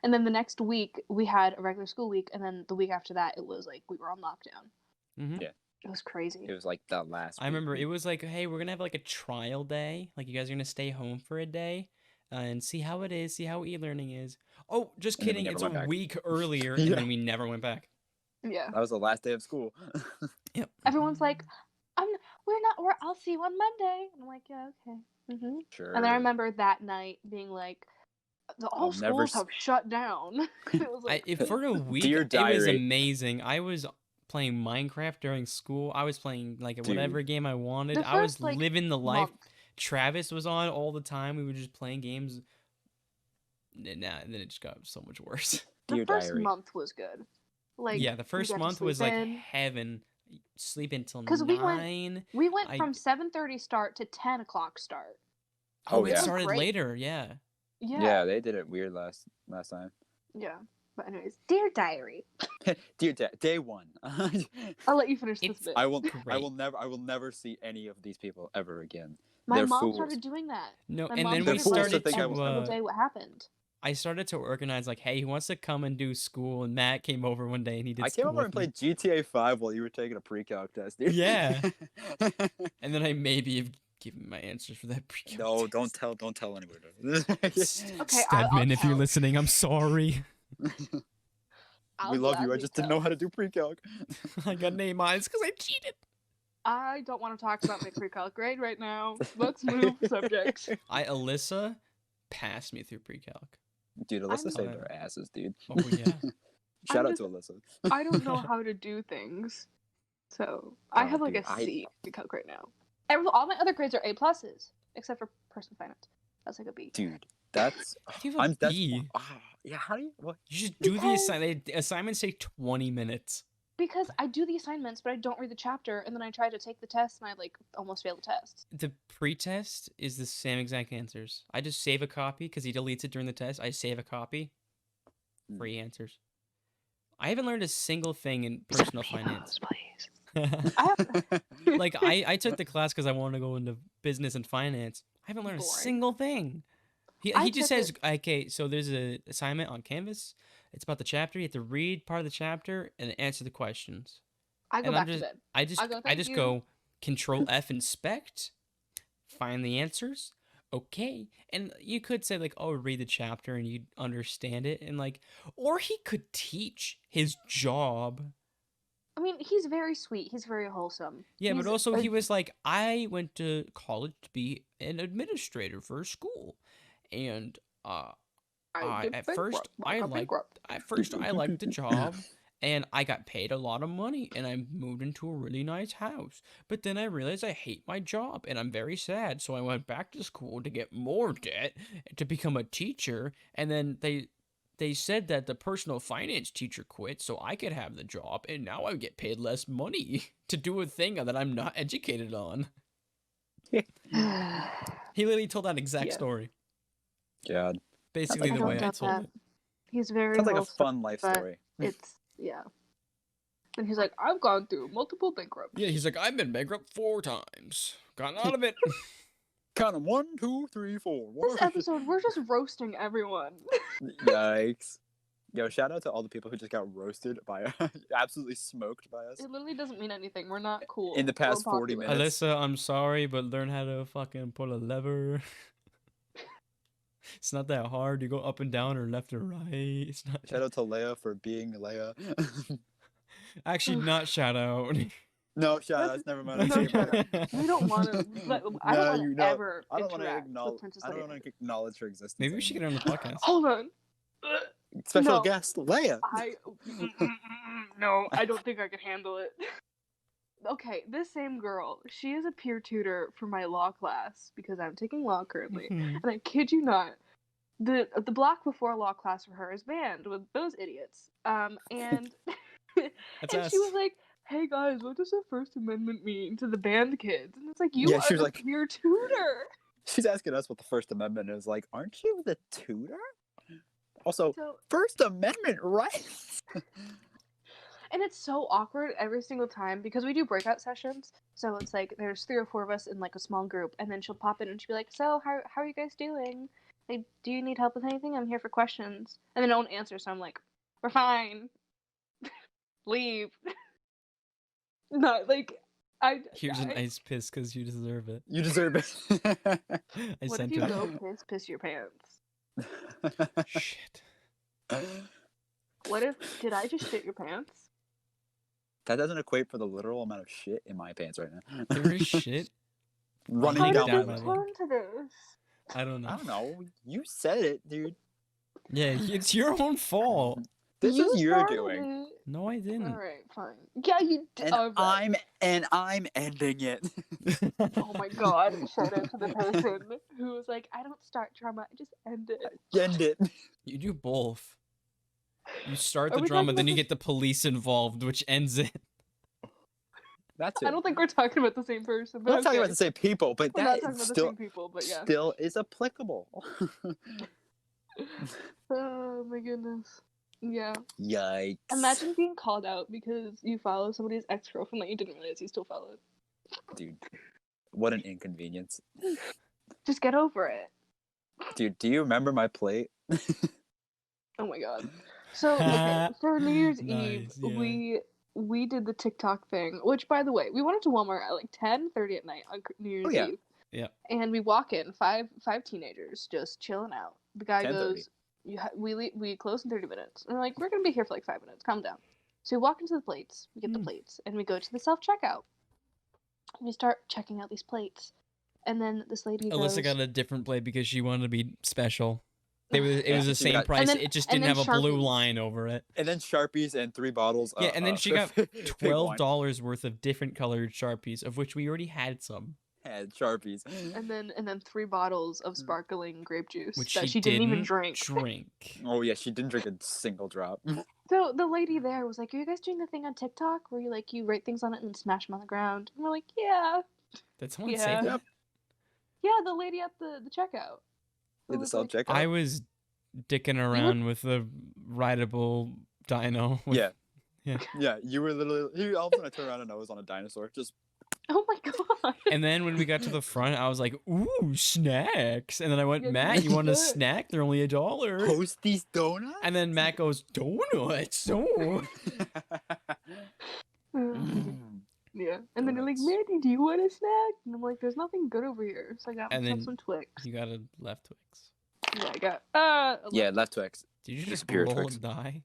and then the next week we had a regular school week, and then the week after that it was like we were on lockdown. Mm-hmm. Yeah. It was crazy. It was like that last. I remember it was like, hey, we're gonna have like a trial day. Like you guys are gonna stay home for a day and see how it is, see how e-learning is. Oh, just And then we kidding. never It's a went back. week earlier, Yeah. and then we never went back. Yeah. That was the last day of school. Yep. Everyone's like, I'll see you on Monday. And I'm like, yeah, okay. Mm-hmm. Sure. And then I remember that night being like, all I'll never schools have shut down. It was like, For a week, Dear it was diary. amazing. I was playing Minecraft during school. I was playing like Dude. whatever game I wanted. The I was first, like, living the life. month. Travis was on all the time. We were just playing games. And then it just got so much worse. The Dear first diary. month was good. Like, Yeah, the we first got to month was sleep like in. heaven. Sleep until 'Cause 9. We went I- from 7:30 start to 10 o'clock start. Oh, it yeah. started Great. later. Yeah. Yeah, they did it weird last time. Yeah. But anyways, dear diary. Dear day one. I'll let you finish this It's- bit. I will Great. never see any of these people ever again. My they're mom fools. started doing that. No, My and mom then They're we fools to started think I every will single to. day what happened. I started to organize like, hey, who wants to come and do school? And Matt came over one day and he did. I came school over and with me. played GTA 5 while you were taking a pre-calc test, dude. Yeah. And then I maybe have given my answers for that pre. No, don't tell anyone. Okay, Stedman, if you're tell. listening, I'm sorry. I'll We love you. I gladly just didn't tell. know how to do pre-calc. I got an A- because I cheated. I don't want to talk about my pre-calc grade right now. Let's move subjects. Alyssa passed me through pre-calc. Dude, Alyssa I'm- saved our asses, dude. Oh yeah. Shout I'm out to Alyssa. I don't know how to do things, so I Oh, have like dude, a C pre-calc right now. All my other grades are A pluses, except for personal finance. That's like a B. Dude, that's You have a that's B. yeah, how do you what? You just do the Because- assignment. The assignments take 20 minutes. Because I do the assignments, but I don't read the chapter, and then I try to take the test, and I like almost fail the test. The pre-test is the same exact answers. I just save a copy because he deletes it during the test. I save a copy. Free answers. I haven't learned a single thing in personal finance. Please. I have Like I took the class because I wanted to go into business and finance. I haven't learned a Boring. single thing. I He just took says, okay, so there's a assignment on Canvas. It's about the chapter. You have to read part of the chapter and answer the questions. I go And I'm back to just- bed. I just I'll go, "Thank you." go Control F inspect, find the answers. Okay, and you could say like, oh, read the chapter and you'd understand it, and like, or he could teach his job. I mean, he's very sweet. He's very wholesome. Yeah, He's but also a- he was like, I went to college to be an administrator for a school, and at first I liked the job, and I got paid a lot of money, and I moved into a really nice house. But then I realized I hate my job, and I'm very sad. So I went back to school to get more debt to become a teacher, and then they said that the personal finance teacher quit so I could have the job, and now I get paid less money to do a thing that I'm not educated on. He literally told that exact Yeah. story. God. Basically like the I way don't I doubt told that. it. He's very Sounds like a wholesome, fun life but story. It's yeah. And he's like, I've gone through multiple bankruptcies. Yeah, he's like, I've been bankrupt 4 times. Gotten out of it. Count them 1, 2, 3, 4. This episode, we're just roasting everyone. Yikes. Yo, shout out to all the people who just got roasted by absolutely smoked by us It literally doesn't mean anything. We're not cool. in the past We're 40 popular. minutes. Alyssa, I'm sorry, but learn how to fucking pull a lever. It's not that hard. You go up and down or left or right. It's not. Shout out to Leia for being Leia. Actually, not shout out. No, shout outs. Never mind. No, shout out. We don't want to. I don't want to ever I don't want to interact acknowledge. with Princess I don't Leia. want to acknowledge her existence. Maybe we should get her on the podcast. Hold on. Special No. guest Leia. No, I don't think I could handle it. Okay, this same girl, she is a peer tutor for my law class because I'm taking law currently. Mhm. And I kid you not, the block before law class for her is banned with those idiots. And That's and us. she was like, "Hey guys, what does the First Amendment mean to the banned kids?" And it's like, you Yeah, are she was the like- peer tutor. She's asking us what the First Amendment is. Like, aren't you the tutor? Also, So First Amendment rights. and it's so awkward every single time because we do breakout sessions. So it's like there's 3 or 4 of us in like a small group, and then she'll pop in and she'll be like, "So how are you guys doing? Like, do you need help with anything? I'm here for questions." And then no one answers, so I'm like, "We're fine. Leave." Not like Here's an ice piss because you deserve it. You deserve it. I What sent if you it. go piss your pants? Shit. What if did I just shit your pants? That doesn't equate for the literal amount of shit in my pants right now. There is shit. Running How Running did down down we my my leg. turn to this? I don't know. I don't know. You said it, dude. Yeah, it's your own fault. This You is your started doing. it. No, I didn't. All right, fine. Yeah, you did. And I'm ending it. Oh my god! Shout out to the person who was like, "I don't start drama, I just end it." End it. You do both. You start Are the we drama, talking then about you this- get the police involved, which ends it. That's I it. don't think we're talking about the same person. We're But not talking okay. about the same people, but We're not that talking is about the still same people, but yeah. still is applicable. Oh my goodness. Yeah. Yikes. Imagine being called out because you follow somebody's ex-girlfriend that you didn't realize you still followed. Dude, what an inconvenience. Just get over it. Dude, do you remember my plate? Oh my god. So okay, for New Year's Eve, Nice, yeah. we did the TikTok thing, which by the way, we went into Walmart at like 10:30 at night on New Year's yeah. Eve. Yeah. And we walk in, five teenagers just chilling out. The guy 10:30. goes, we close in 30 minutes. And we're like, we're gonna be here for like 5 minutes. Calm down. So we walk into the plates. We get the plates, and we go to the self checkout. And we start checking out these plates, and then this lady goes, Alyssa got a different plate because she wanted to be special. It was Yeah, the she same got- price. then- It just and didn't then have a blue Sharpies. line over it. And then Sharpies and 3 bottles. Yeah, and then she got big wine. $12 worth of different colored Sharpies, of which we already had some, Had Sharpies. and then 3 bottles of sparkling grape juice which that she didn't even drink. Oh yeah, she didn't drink a single drop. So the lady there was like, "Are you guys doing the thing on TikTok where you write things on it and then smash them on the ground?" And we're like, "Yeah, Did someone Yeah. say that? Yep. yeah." The lady at the checkout. It Did the was self like- checkout? I was dicking around with the rideable dino. with- Oh Yeah, you were literally. All of a sudden, I turned around and I was on a dinosaur. Just Oh my god! And then when we got to the front, I was like, "Ooh, snacks!" And then I went, Yeah, "Matt, you want a good. snack? They're only $1." post these donuts. And then Matt goes, "Donuts? Oh." Yeah, and then they're like, Donuts. "Mandy, do you want a snack?" And I'm like, "There's nothing good over here." So I got And myself then- some Twix. You got a left Twix. Yeah, I got Yeah, left Twix. Did you just Disappear roll Twix. and die?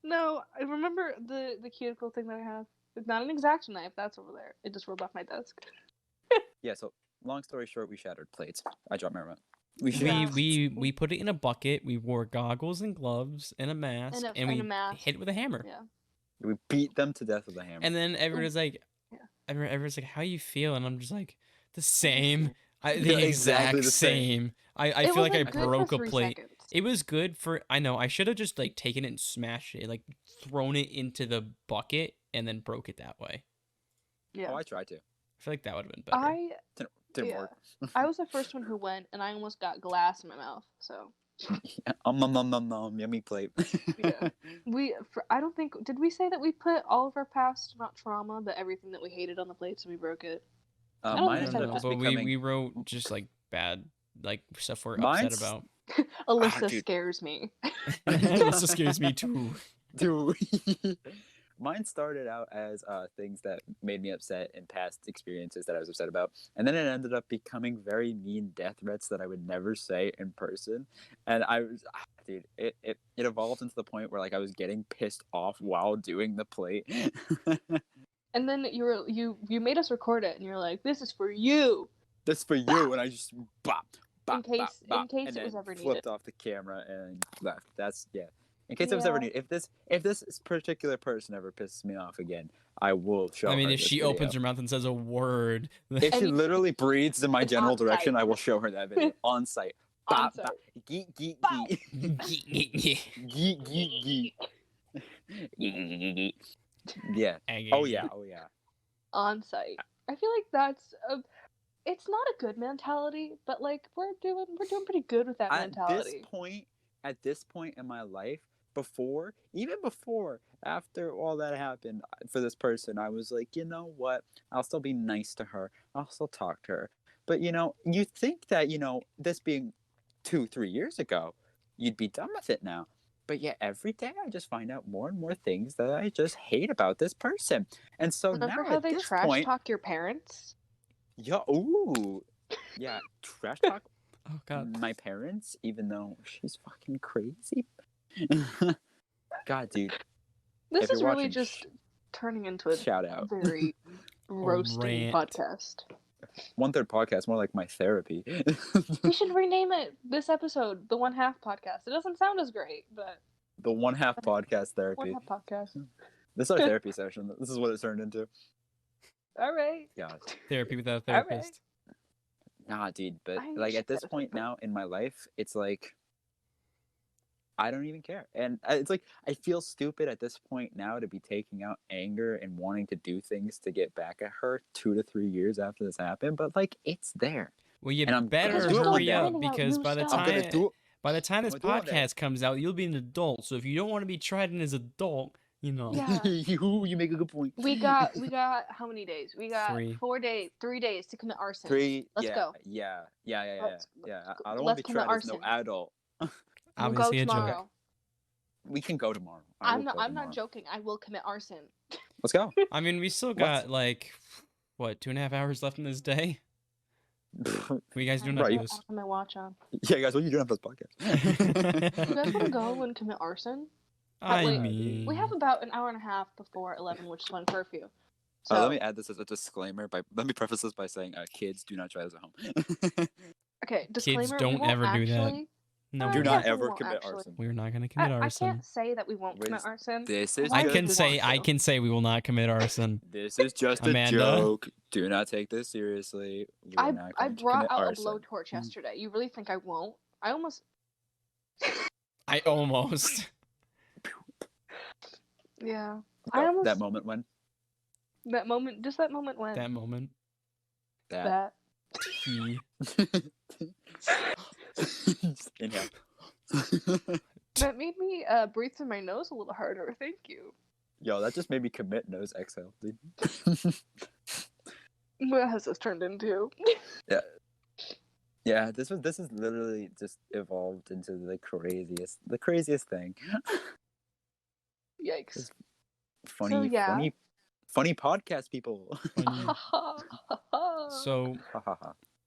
No, I remember the cuticle thing that I have. It's not an X-Acto knife. That's over there. It just rolled off my desk. Yeah. So long story short, we shattered plates. I dropped my remote. We We, shattered. we put it in a bucket. We wore goggles and gloves and a mask, And a- and we and a mask. hit it with a hammer. Yeah. We beat them to death with a hammer. And then everyone's like, Yeah. everyone's like, "How you feel?" And I'm just like, "The same. The Yeah, exactly exact the same. same. I It feel like I wasn't good for broke a 3 plate. seconds. It was good for. I know. I should have just like taken it and smashed it, like thrown it into the bucket and then broke it that way. Yeah. Oh, I tried to. I feel like that would have been better. I Didn't Yeah. work. I was the first one who went, and I almost got glass in my mouth. So Yummy plate. Yeah. I don't think, did we say that we put all of our past, not trauma, but everything that we hated on the plate, so we broke it? I don't Mine think I we don't said ended up know, just that. but becoming. we wrote just like bad, like stuff we're upset Mine's about. Alyssa dude. scares me. This scares me too. Dude. Mine started out as things that made me upset in past experiences that I was upset about, and then it ended up becoming very mean death threats that I would never say in person. And I was, dude, it evolved into the point where like I was getting pissed off while doing the plate. And then you made us record it, and you're like, "This is for you." This for you, and I just bop, bop, In bop, case bop, it and was then ever needed. flipped off the camera and left. That's yeah. In case it was ever needed. If this particular person ever pisses me off again, I will show her. I mean, if this she video. opens her mouth and says a word, If she literally breathes in my general on site. direction, I will show her that video on site. On Bop, site. bop. Geek, geek, Bow. geek. Geek, geek, geek. Yeah. Oh yeah. Oh yeah. On site. I feel like that's it's not a good mentality, but like we're doing pretty good with that mentality. At this point in my life, even before, after all that happened for this person, I was like, you know what? I'll still be nice to her. I'll still talk to her. But you think that this being 2-3 years ago, you'd be done with it now. But yet every day I just find out more and more things that I just hate about this person. And so Remember now how at they this trash point, talk your parents? yeah, ooh, yeah, trash talk oh god, my parents, even though she's fucking crazy. God, dude. This If you're is really watching, just turning into a shout out. very roasting rant. podcast. 1/3 podcast, more like my therapy. We should rename it this episode the 1/2 podcast. It doesn't sound as great, but The 1/2 podcast therapy. 1/2 podcast. This is our therapy session. This is what it turned into. All right. Yeah. Therapy without a All therapist. Nah, dude. But I like should at this get a point therapist. now in my life, it's like I don't even care. And it's like I feel stupid at this point now to be taking out anger and wanting to do things to get back at her 2 to 3 years after this happened. But like it's there. Well, you And I'm better gonna do it one hurry day. up Finding out because new by the stuff. I'm gonna time do it. by the time this I'm gonna do it one day. podcast comes out, you'll be an adult. So if you don't want to be tried as an adult, Yeah. you make a good point. We got how many days? We got 3. 3 days to commit arson. 3. Let's yeah, go. Yeah. Let's I don't want to be commit tried as no arson. adult. We'll Obviously go a joke. tomorrow. We can go tomorrow. I'm not joking. I will commit arson. Let's go. I mean, we still got like what 2.5 hours left in this day. What you guys doing Right. I after have my watch on. Yeah, guys, what are you doing after this podcast? You guys want to go and commit arson? I Wait, mean, We have about an hour and a half before 11, which is when curfew. So Let me add this as a disclaimer. Let me preface this by saying, kids, do not try this at home. okay, disclaimer. we don't won't ever do that. actually, no, Do we're not we ever won't commit actually. arson. We're not gonna commit I arson. can't say that we won't Wait, commit arson. This is I just can a say to. we will not commit arson. This is just Amanda? a joke. Do not take this seriously. We're not I going to brought commit out arson. a blowtorch yesterday. You really think I won't? I almost. I almost. Yeah. Oh, I almost. that moment when. That moment. Just that moment when. That moment. That. He. Inhale. That made me breathe through my nose a little harder. Thank you. Yo, that just made me commit nose exhale, dude. What has this turned into? Yeah, this is literally just evolved into the craziest thing. Yikes. Funny, So, yeah. funny podcast people. So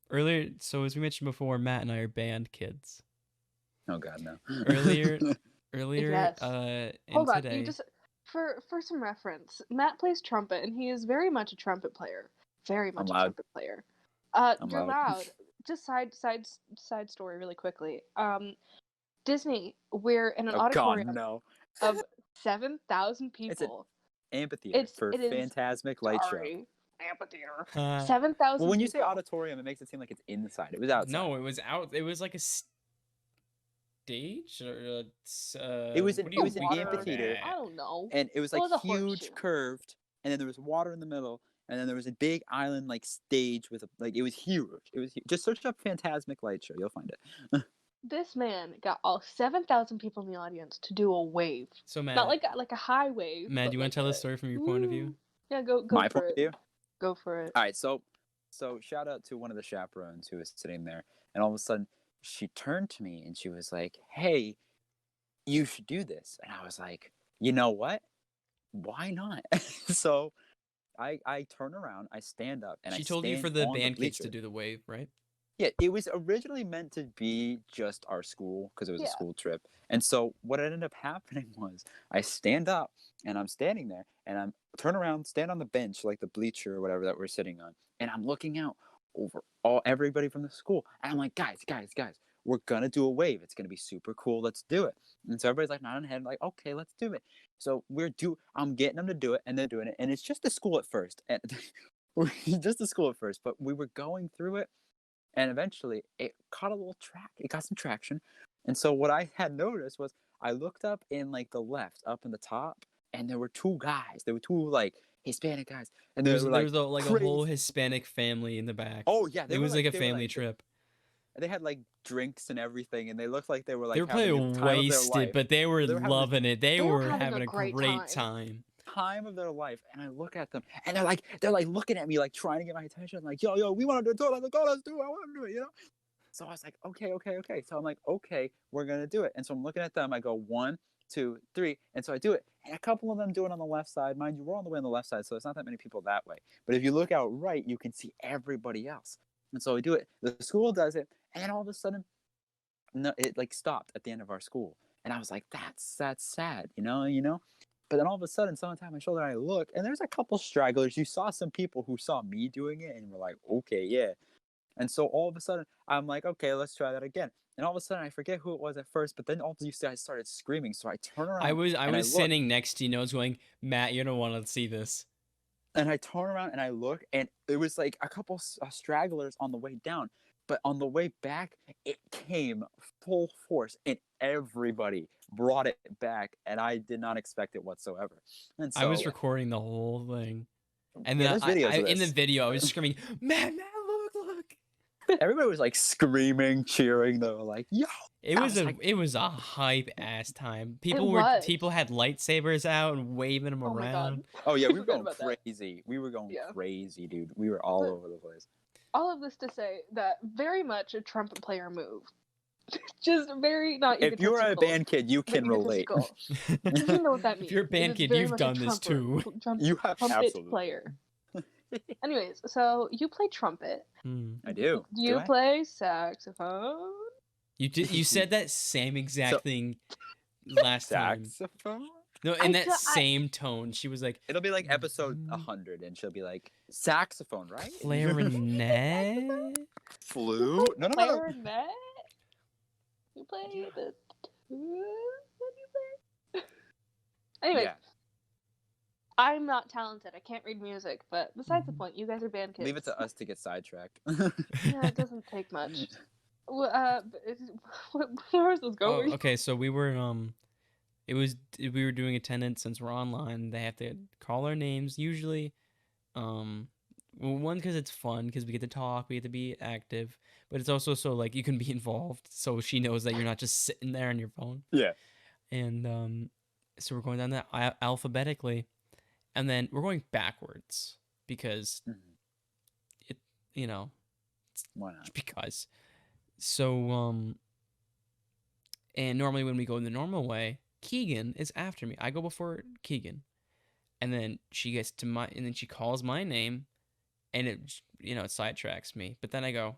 earlier, as we mentioned before, Matt and I are band kids. Oh God, no. Earlier, Yes. and Hold on, today. you just for some reference, Matt plays trumpet, and he is very much a trumpet player. Very much a loud. trumpet player. I'm You're loud. loud. Just side story really quickly. Disney, we're in an Oh God, auditorium no. of 7,000 people. Amphitheater for it is- Phantasmic Light Show. Sorry, amphitheater. Uh, 7,000. Well, when you say people. auditorium, it makes it seem like it's inside. It was outside. no, it was out. It was like a stage or It was an Water. amphitheater. I don't know. And it was It like was a huge, horseshoe. curved, and then there was water in the middle, and then there was a big island like stage with it was huge. It was huge. Just search up Phantasmic Light Show, you'll find it. This man got all 7,000 people in the audience to do a wave. So Matt, Not like a high wave. Matt, but do you want to tell the story from your point of view? Yeah, go My for point it. of view. Go for it. All right, so shout out to one of the chaperones who was sitting there, and all of a sudden she turned to me and she was like, "Hey, you should do this." And I was like, "You know what? Why not?" So I turn around, I stand up, and She I told you stand for the on the band kids to bleacher. do the wave, right? Yeah, it was originally meant to be just our school because it was a school trip. And so what ended up happening was I stand up and I'm standing there and I'm turn around, stand on the bench, like the bleacher or whatever that we're sitting on, and I'm looking out over everybody from the school. And I'm like, guys, we're gonna do a wave. It's gonna be super cool. Let's do it. And so everybody's like nodding head, like, okay, let's do it. So I'm getting them to do it, and they're doing it. And it's just the school at first. And just the school at first, but we were going through it. And eventually it caught a little track. It got some traction. And so what I had noticed was I looked up in like the left, up in the top, and there were two guys. There were two like Hispanic guys. And There they were was like, like a whole Hispanic family in the back. oh yeah, It was like a family trip. They had like drinks and everything, and they looked like they were like They were having the probably time of their wasted, life. but they were loving it. They were having a great great time. Time of their life. And I look at them and they're like looking at me, like trying to get my attention, like, yo, we want to do it. I'm like, oh, let's do it. I want to do it, you know? So I was like, okay. So I'm like, okay, we're going to do it. And so I'm looking at them. I go 1, 2, 3. And so I do it. And a couple of them do it on the left side. Mind you, we're on the way on the left side, so it's not that many people that way. But if you look out right, you can see everybody else. And so we do it. The school does it. And then all of a sudden, no, it like stopped at the end of our school. And I was like, that's sad, you know? But then all of a sudden, someone tapped my shoulder and I look, and there's a couple stragglers. You saw some people who saw me doing it and were like, okay, yeah. And so all of a sudden, I'm like, okay, let's try that again. And all of a sudden, I forget who it was at first, but then all of you guys started screaming. So I turn around. I was sitting next to you, going, Matt, you don't want to see this. And I turn around and I look, and it was like a couple stragglers on the way down. But on the way back, it came full force, and everybody brought it back, and I did not expect it whatsoever. And so I was recording the whole thing, and yeah, then in the video I was screaming, Matt, look! Everybody was like screaming, cheering. They were like, "Yo!" It was a hype ass time. People had lightsabers out and waving them around. Oh yeah, we were going crazy. We were going crazy, dude. We were all over the place. All of this to say that very much a trumpet player move. Just very not. If you're a band kid, you can relate. You know what that means. If you're a band kid, you've done this too. You have trumpet absolutely. Player. Anyways, so you play trumpet. I do. Do you play saxophone? You did. You said that same exact thing last time. Saxophone? No, in that same tone. She was like, it'll be like episode 100, and she'll be like, saxophone, right? Clarinet? Flute? No. Clarinet? You play the tuba? Anyways. Yeah. I'm not talented. I can't read music, but besides the point, you guys are band kids. Leave it to us to get sidetracked. Yeah, it doesn't take much. Where was this going? Oh, okay, so we were we were doing attendance since we're online. They have to call our names usually. Well, one, because it's fun, because we get to talk, we get to be active, but it's also so like you can be involved, so she knows that you're not just sitting there on your phone. Yeah. And so we're going down that alphabetically. And then we're going backwards because it, why not? Because. So, and normally when we go in the normal way, Keegan is after me. I go before Keegan. And then she gets to and then she calls my name and it sidetracks me. But then I go,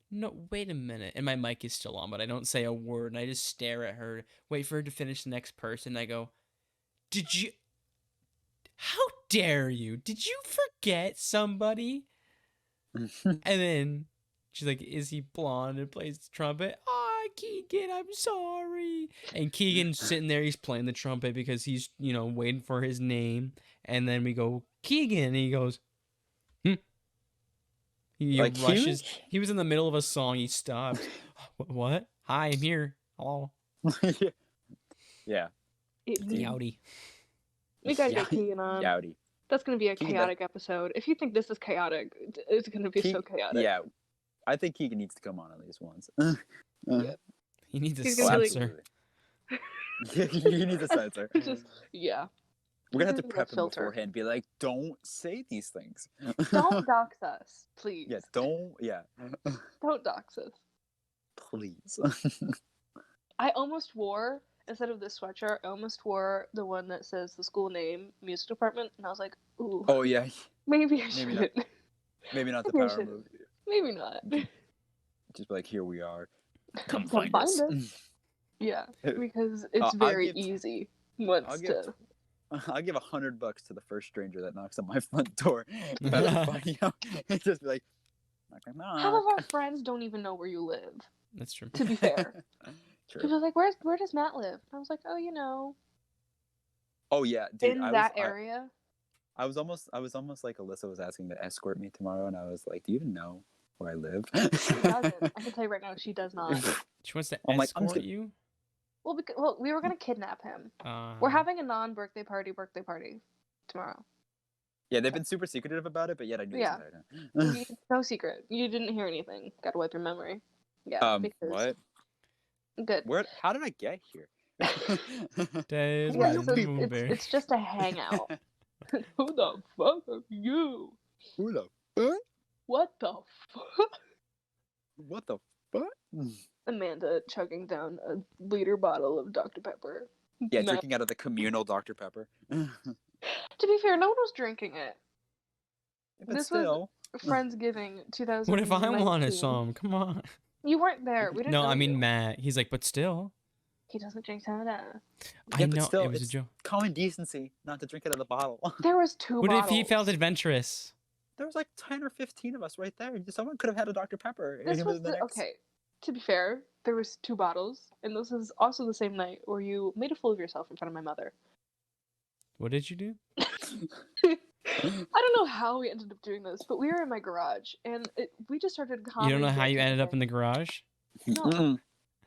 no, wait a minute. And my mic is still on, but I don't say a word. And I just stare at her, wait for her to finish the next person. And I go, how dare you? Did you forget somebody? And then she's like, is he blonde and plays the trumpet? Oh, Keegan, I'm sorry. And Keegan's sitting there, he's playing the trumpet because he's, waiting for his name. And then we go, Keegan, and he goes, He rushes. He was in the middle of a song, he stopped. What? Hi, I'm here. Hello. Yeah. Yowdy. We gotta get Keegan on. That's gonna be a chaotic episode. If you think this is chaotic, it's gonna be so chaotic. Yeah. I think Keegan needs to come on at least once. Yeah. He needs a He's gonna be like- censor. He needs a censor. Just yeah. We're gonna have to He's a prep him filter. beforehand. Be like, don't say these things. Don't dox us, please. Yeah, don't. Yeah, Don't dox us. please. I almost wore, instead of this sweatshirt, I almost wore the one that says the school name, music department, and I was like, ooh, Oh yeah, maybe I maybe shouldn't. not. Maybe not the Maybe I power shouldn't. move. Maybe not. Just be like, here we are. Come Come find find us. us. Yeah, because it's I'll very give- easy I'll once give to. I'll give $100 to the first stranger that knocks on my front door. Better find out. And just be like, knock, knock, Half of knock. our friends don't even know where you live. That's true. To be fair, True. people are like, where does Matt live? And I was like, oh, Oh yeah, dude. in I that was, area. I was almost like Alyssa was asking to escort me tomorrow, and I was like, do you even know where I live? She doesn't. I can tell you right now, she does not. She wants to I'm like, I'm escort just- you. Well, we were gonna kidnap him. We're having a non-birthday party tomorrow. Yeah, they've been super secretive about it, but yet I knew Yeah. this entire time. No secret. You didn't hear anything. Gotta wipe your memory. Yeah. Because What? Good. Where? How did I get here? Days Yeah, when so the moon bear. it's just a hangout. Who the fuck are you? Who the fuck? What the fuck? What the fuck? Amanda chugging down a liter bottle of Dr. Pepper. Yeah, Matt- drinking out of the communal Dr. Pepper. To be fair, no one was drinking it. But This still. was Friendsgiving 2019. What if I wanted some? Come on. You weren't there. We didn't No, know I mean you. Matt. He's like, but still. He doesn't drink soda. I Yeah, but know still, it was a it's joke. common decency not to drink it out of the bottle. There was two What bottles. if he felt adventurous? There was like 10 or 15 of us right there. Someone could have had a Dr. Pepper. and This it was the next... okay. To be fair, there was two bottles, and this is also the same night where you made a fool of yourself in front of my mother. What did you do? I don't know how we ended up doing this, but we were in my garage, and we just started. You don't know how you ended up in the garage? No,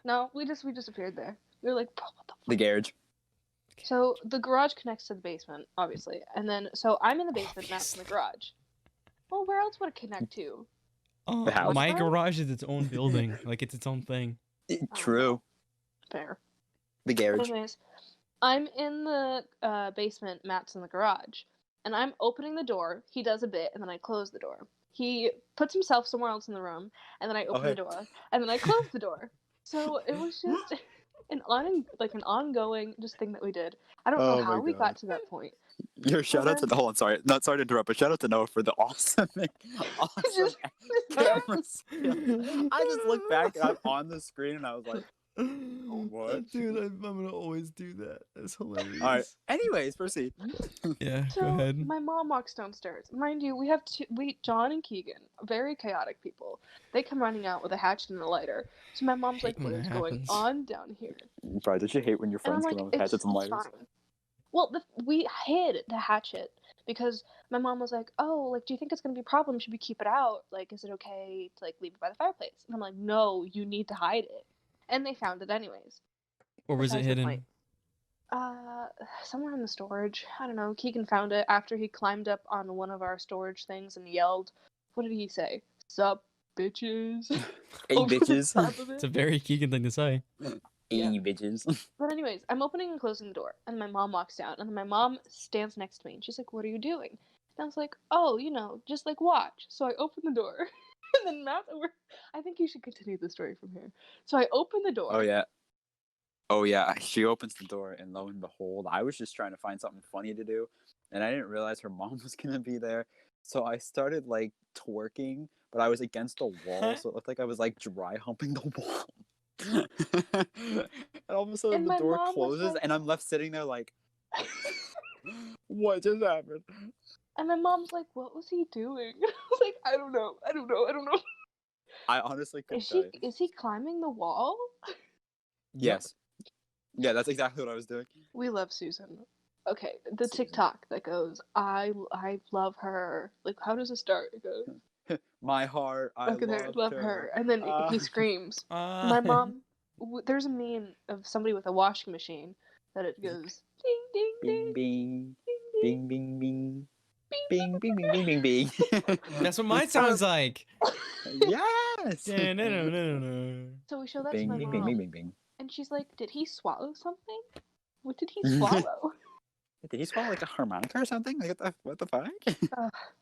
no, we just appeared there. We were like, "Bro, what the fuck?" The garage. So the garage connects to the basement, obviously, and then so I'm in the basement, Matt's in the garage. Well, where else would it connect to? Oh, The house? my garage is its own building. Like it's its own thing. True. Fair. The garage. Anyways, I'm in the basement, Matt's in the garage, and I'm opening the door. He does a bit, and then I close the door. He puts himself somewhere else in the room, and then I open the door, and then I close the door. So it was just an ongoing just thing that we did. I don't know how we got to that point. Your shout out to then- hold on, sorry to interrupt, but shout out to Noah for the awesome Just- camera skills. I just looked back and I'm on the screen and I was like, what? Dude, I'm gonna always do that. That's hilarious. All right. Anyways, proceed. Yeah, So go ahead. my mom walks downstairs. Mind you, we have John and Keegan, very chaotic people. They come running out with a hatchet and a lighter. So my mom's like, Hate "What when is that going happens. on down here?" Bro, did you hate when your And I'm friends like, come out with hatchets and it's lighters? fine. Well, we hid the hatchet because my mom was like, "Oh, like, do you think it's gonna be a problem? Should we keep it out? Like, is it okay to like leave it by the fireplace?" And I'm like, "No, you need to hide it." And they found it anyways. Or was it besides the hidden? point. Somewhere in the storage. I don't know. Keegan found it after he climbed up on one of our storage things and yelled, "What did he say? Sup, bitches?" Hey, over the bitches. top of it. It's a very Keegan thing to say. Yeah. Hey, bitches. But anyways, I'm opening and closing the door, and my mom walks down, and then my mom stands next to me, and she's like, "What are you doing?" And I was like, "Oh, just like watch." So I open the door, and then I think you should continue the story from here. So I open the door. Oh yeah. She opens the door and lo and behold, I was just trying to find something funny to do, and I didn't realize her mom was gonna be there. So I started like twerking, but I was against the wall, so it looked like I was like dry humping the wall. And all of a sudden And the my door mom was closes like- and I'm left sitting there like what just happened? And my mom's like, "What was he doing?" I was like, "I don't know. I honestly couldn't tell you. Is he climbing the wall?" Yes. Yeah, that's exactly what I was doing. We love Susan. Okay, the Susan. TikTok that goes, I love her. Like, how does it start? It goes, My heart, I look at her, love her. And then he screams. Ah. My mom, there's a meme of somebody with a washing machine that it goes, ding, ding, Bing ding, bing. ding, ding. Bing bing bing. Bing, bing, bing, bing, bing, bing. That's what mine sounds like. Yes. Bing, So we show that to Bing, my bing, mom, bing, bing, bing. and she's like, "Did he swallow something? What did he swallow?" Did he swallow like a harmonica or something? Like what the fuck?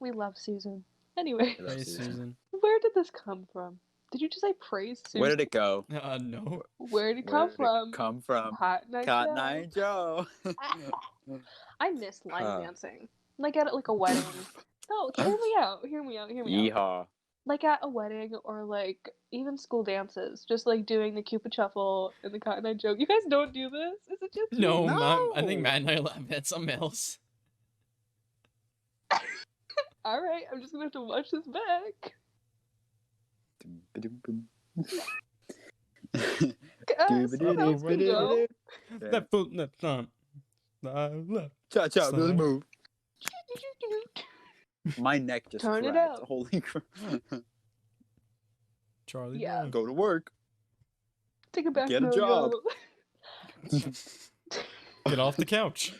We love Susan. Anyway, I love Hey, Susan. Susan. where did this come from? Did you just say praise Susan? Where did it go? No. Where did it Where come did from? it come from? Cotton Eye Cotton Joe. Eye Joe. I miss line Huh. dancing. Like at like a wedding. No, hear me out. Hear me out. Yeehaw. Like at a wedding or like even school dances, just like doing the Cupid Shuffle and the Cotton Eye Joe. You guys don't do this? Is it just No, me? I think Matt and I are laughing at something else. All right, I'm just gonna have to watch this back. Guys, what else we go? Left foot, left thumb. Left. Cha cha, Slide. really move. My neck just Turn it cracked. up. Holy crap. Charlie Yeah. Brown. Go to work. Take it back. Get a no, job. no. Get off the couch.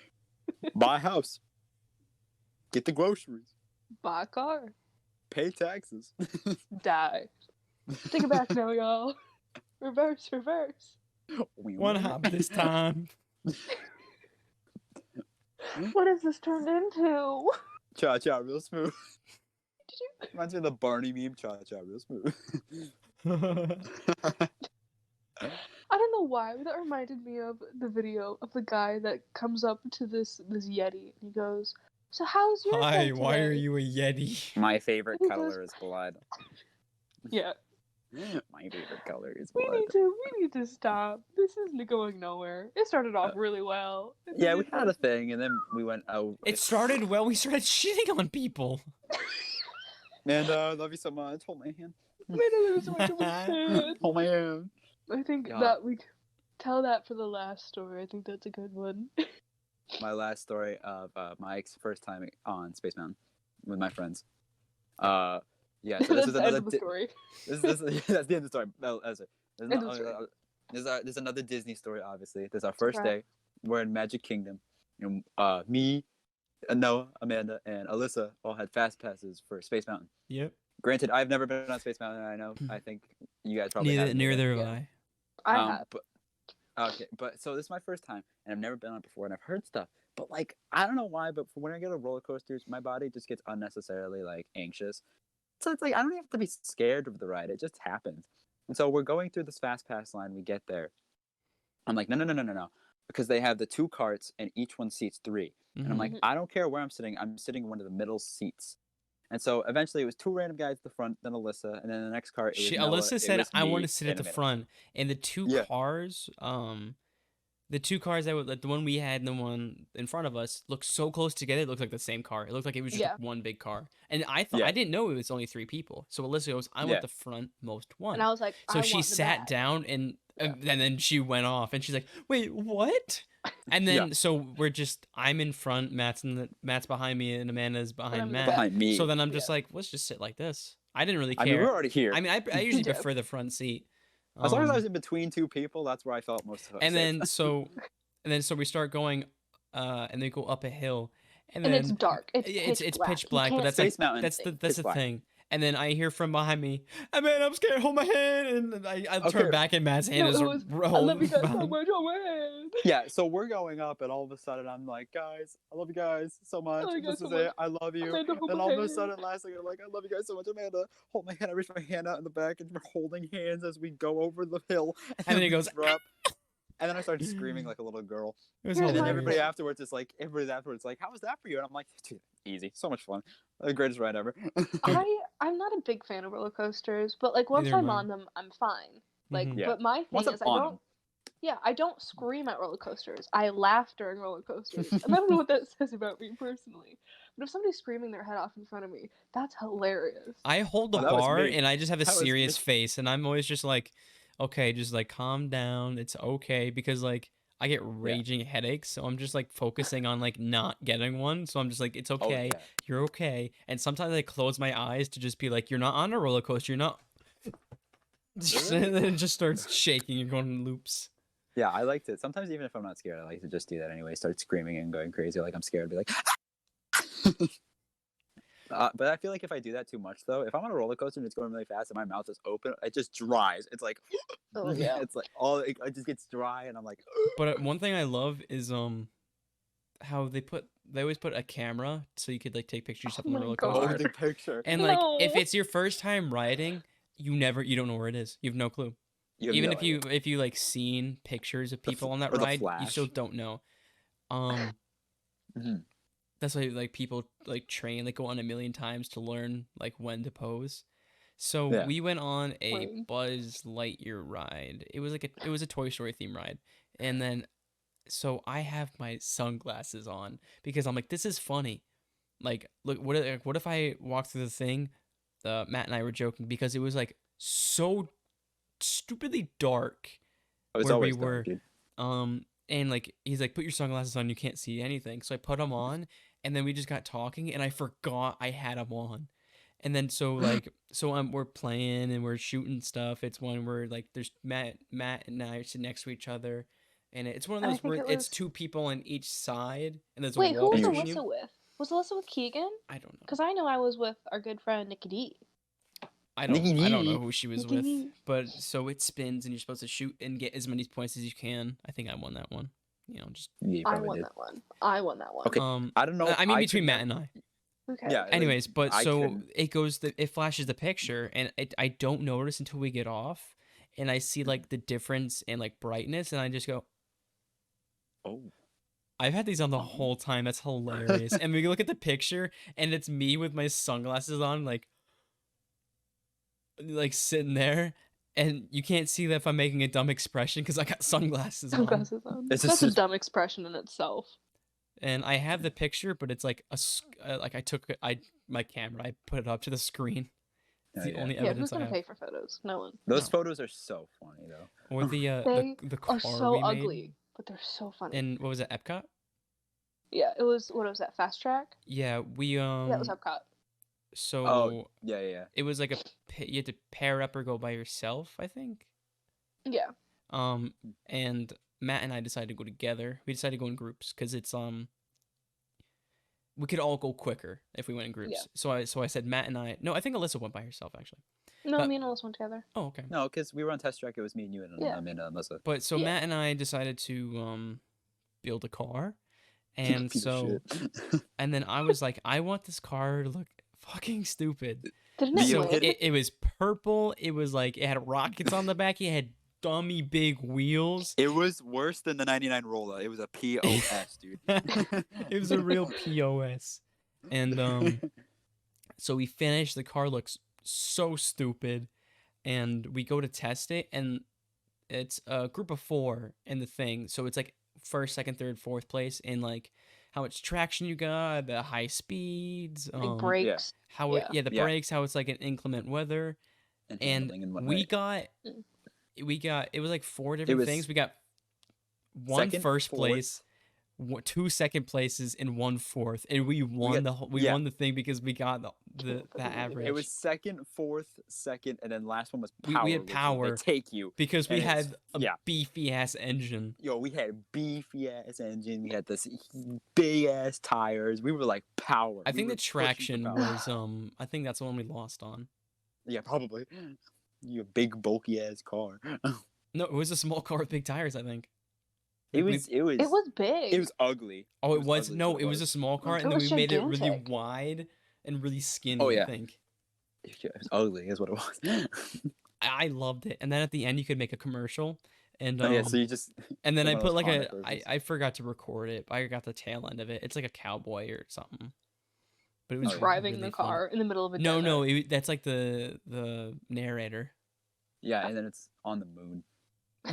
Buy a house. Get the groceries. Buy a car. Pay taxes. Die. Take it back now, y'all. Reverse, reverse. One hop this time. What has this turned into? Cha cha, real smooth. Reminds me of the Barney meme. Cha cha, real smooth. I don't know why, but that reminded me of the video of the guy that comes up to this Yeti and he goes, "So how's your Hi, day why are today?" you a Yeti? My favorite He color is blood. Yeah. My favorite color is We blood. need to stop. This isn't going nowhere. It started off really well. and then Yeah, we it had a just- thing, and then we went out. It started well. We started shitting on people. Amanda, I love you so much. Hold my hand. Made a little so much of a fan. Hold my hand. I think Yeah. that we tell that for the last story. I think that's a good one. My last story of Mike's first time on Space Mountain with my friends. Yeah, so That's this is the end another. of the story. That's the end of the story. No, that's it. End of the story. There's another Disney story. Obviously, there's our first Right. day. We're in Magic Kingdom. You know, me, Noah, Amanda, and Alyssa all had fast passes for Space Mountain. Yep. Granted, I've never been on Space Mountain. I know. I think you guys probably Neither have. neither have Yeah. I. I have. But okay, but so this is my first time, and I've never been on it before, and I've heard stuff. But like, I don't know why, but when I go to roller coasters, my body just gets unnecessarily like anxious. So it's like I don't even have to be scared of the ride; it just happens. And so we're going through this fast pass line. We get there. I'm like, no, because they have the 2 carts, and each one seats 3. And I'm like, Mhm. I don't care where I'm sitting in one of the middle seats. And so eventually it was 2 random guys at the front, then Alyssa, and then the next cart. It was Noah, Alyssa it said, was "I me, want to sit at and the Amanda. front." And the two Yeah. cars, the 2 cars that were like the one we had and the one in front of us looked so close together. It looked like the same car. It looked like it was just Yeah. like one big car. And I thought Yeah. I didn't know it was only 3 people. So Alyssa goes, "I Yeah. want the front most one." And I was like, So I she want the sat back. down and Yeah. then she went off and she's like, "Wait, what?" And then so I'm in front, Matt's behind me, and Amanda's I'm behind in the Matt. back. Behind me. So then I'm just Yeah. like, let's just sit like this. I didn't really I care. mean, we're already here. I mean, I usually Yeah. prefer the front seat. As long as I Um, was in between 2 people, that's where I felt most safe. and then so we start going, and they go up a hill, and And then it's dark. It's yeah, pitch it's black. pitch You black, but can't that's see like Space Mountain. that's the Pitch black. thing. And then I hear from behind me, "Hey man, I'm scared. Hold my hand." And I turn Okay. back, and Matt's hand No, is it was, I rolled love you guys so behind. much. Oh man. Yeah, so we're going up, and all of a sudden I'm like, guys, I love you guys so much. love you guys This so is it. much. I love you. Amanda, hold Then my all of a hand. sudden, last thing, I'm like, I love you guys so much, Amanda. Hold my hand. I reach my hand out in the back, and we're holding hands as we go over the hill. And then he goes, drop. And then I started screaming like a little girl. It was Here's And then my hilarious. everybody afterwards is like, how was that for you? And I'm like, dude, easy, so much fun, the greatest ride ever. I'm not a big fan of roller coasters, but like once Neither am I'm I. on them, I'm fine. Like, Mhm. Yeah. but my thing Once I'm is, I on don't. 'em. Yeah, I don't scream at roller coasters. I laugh during roller coasters, and I don't know what that says about me personally. But if somebody's screaming their head off in front of me, that's hilarious. I hold the Oh, that was bar me. and I just have a That was serious me. face, and I'm always just like, okay, just like calm down. It's okay, because like I get raging headaches, so I'm just like focusing on like not getting one. So I'm just like, it's Oh, okay, yeah. you're okay. And sometimes I close my eyes to just be like, you're not on a roller coaster, you're not. And then it just starts shaking and going in loops. Yeah, I liked it. Sometimes even if I'm not scared, I like to just do that anyway. Start screaming and going crazy like I'm scared. Be like, But I feel like if I do that too much, though, if I'm on a roller coaster and it's going really fast and my mouth is open, it just dries. It's like, Oh yeah. it's like it just gets dry, and I'm like. But one thing I love is how they always put a camera so you could like take pictures of Oh on the my roller God. coaster. Oh, the picture. And like if No. it's your first time riding, you don't know where it is. You have no clue. You have Even no idea. if you like seen pictures of people on that or the ride, you still flash. don't know. Mhm. That's why like people like train, like go on a million times to learn like when to pose. So Yeah. we went on a Word. Buzz Lightyear ride. It was a Toy Story theme ride. And then so I have my sunglasses on because I'm like, this is funny. Like, look, what if I walk through the thing? Matt and I were joking because it was like so stupidly dark Oh, it's where we always were. dark, dude. And like he's like, put your sunglasses on, you can't see anything. So I put them on, and then we just got talking, and I forgot I had them on. And then we're playing and we're shooting stuff. It's one where like there's Matt and I are sitting next to each other, and it's one of And I those think where it it's was... two people on each side, and there's Wait, a who wall was between Alyssa you. with? Was Alyssa with Keegan? I don't know. Because I know I was with our good friend Nikki D. I don't Nikki know D. who she was Nikki with, D. but so it spins and you're supposed to shoot and get as many points as you can. I think I won that one. You know, just Yeah, you I probably won did. that one. I won that one. Okay. I don't know. I mean I between could Matt and I. Okay. Yeah. like, Anyways, but I so couldn't. it flashes the picture, and I don't notice until we get off, and I see like the difference in like brightness, and I just go, Oh. I've had these on the whole time. That's hilarious. And we look at the picture, and it's me with my sunglasses on, like sitting there, and you can't see that if I'm making a dumb expression because I got sunglasses on. Sunglasses on. It's That's just- a dumb expression in itself. And I have the picture, but it's like like I took my camera, I put it up to the screen. It's the only Yeah, evidence who's I gonna have. pay for photos? No one. Those No. photos are so funny though. Or the They car are so we ugly, made. but they're so funny. And what was it, Epcot? Yeah, it was. What was that? Fast Track? Yeah, we Yeah, it was Epcot. so Oh, yeah. it was like you had to pair up or go by yourself, I think. Yeah. And Matt and I decided to go together. We decided to go in groups because it's we could all go quicker if we went in groups. Yeah. So I said Matt and I. No, I think Alyssa went by herself actually. No, But- me and Alyssa went together. Oh, okay. No, because we were on test track. It was me and you and Yeah. Melissa. But so Yeah. Matt and I decided to build a car, and Piece of so shit. and then I was like, I want this car to look fucking stupid. Didn't The, it So win? it was purple. It was like it had rockets on the back. It had dummy big wheels. It was worse than the 99 Rolla. It was a POS, dude. It was a real POS. And so we finished. The car looks so stupid, and we go to test it, and it's a group of 4 in the thing. So it's like first, second, third, fourth place in like how much traction you got, the high speeds, Like brakes. how it, Yeah. the Yeah. brakes, how it's like an inclement weather, and handling and we whatnot. got it was like 4 different was things. We got one second, first fourth. place, 2 second places, and 1 fourth, and we won we yeah. won the thing because we got the average. It was second, fourth, second, and then last one was We power. had which is power. They take you. because we and it's- had a yeah. beefy ass engine. Yo, we had a beefy ass engine. We had this big ass tires. We were like power. I We think were the pushing for traction power. was I think that's the one we lost on. Yeah, probably. You big bulky ass car. No, it was a small car with big tires, I think. It We- was It was big. it was ugly. Oh, it was ugly, no, so it was a small car, It and then we was made it really gigantic. wide and really skinny. Oh, yeah. I think It was ugly. Is what it was. I loved it. And then at the end, you could make a commercial, and Oh, yeah, so you just and then I one of put those like comic I versions. forgot to record it. But I got the tail end of it. It's like a cowboy or something. But it was driving really the fun. car in the middle of a No, desert. no, that's like the narrator. yeah, and then it's on the moon.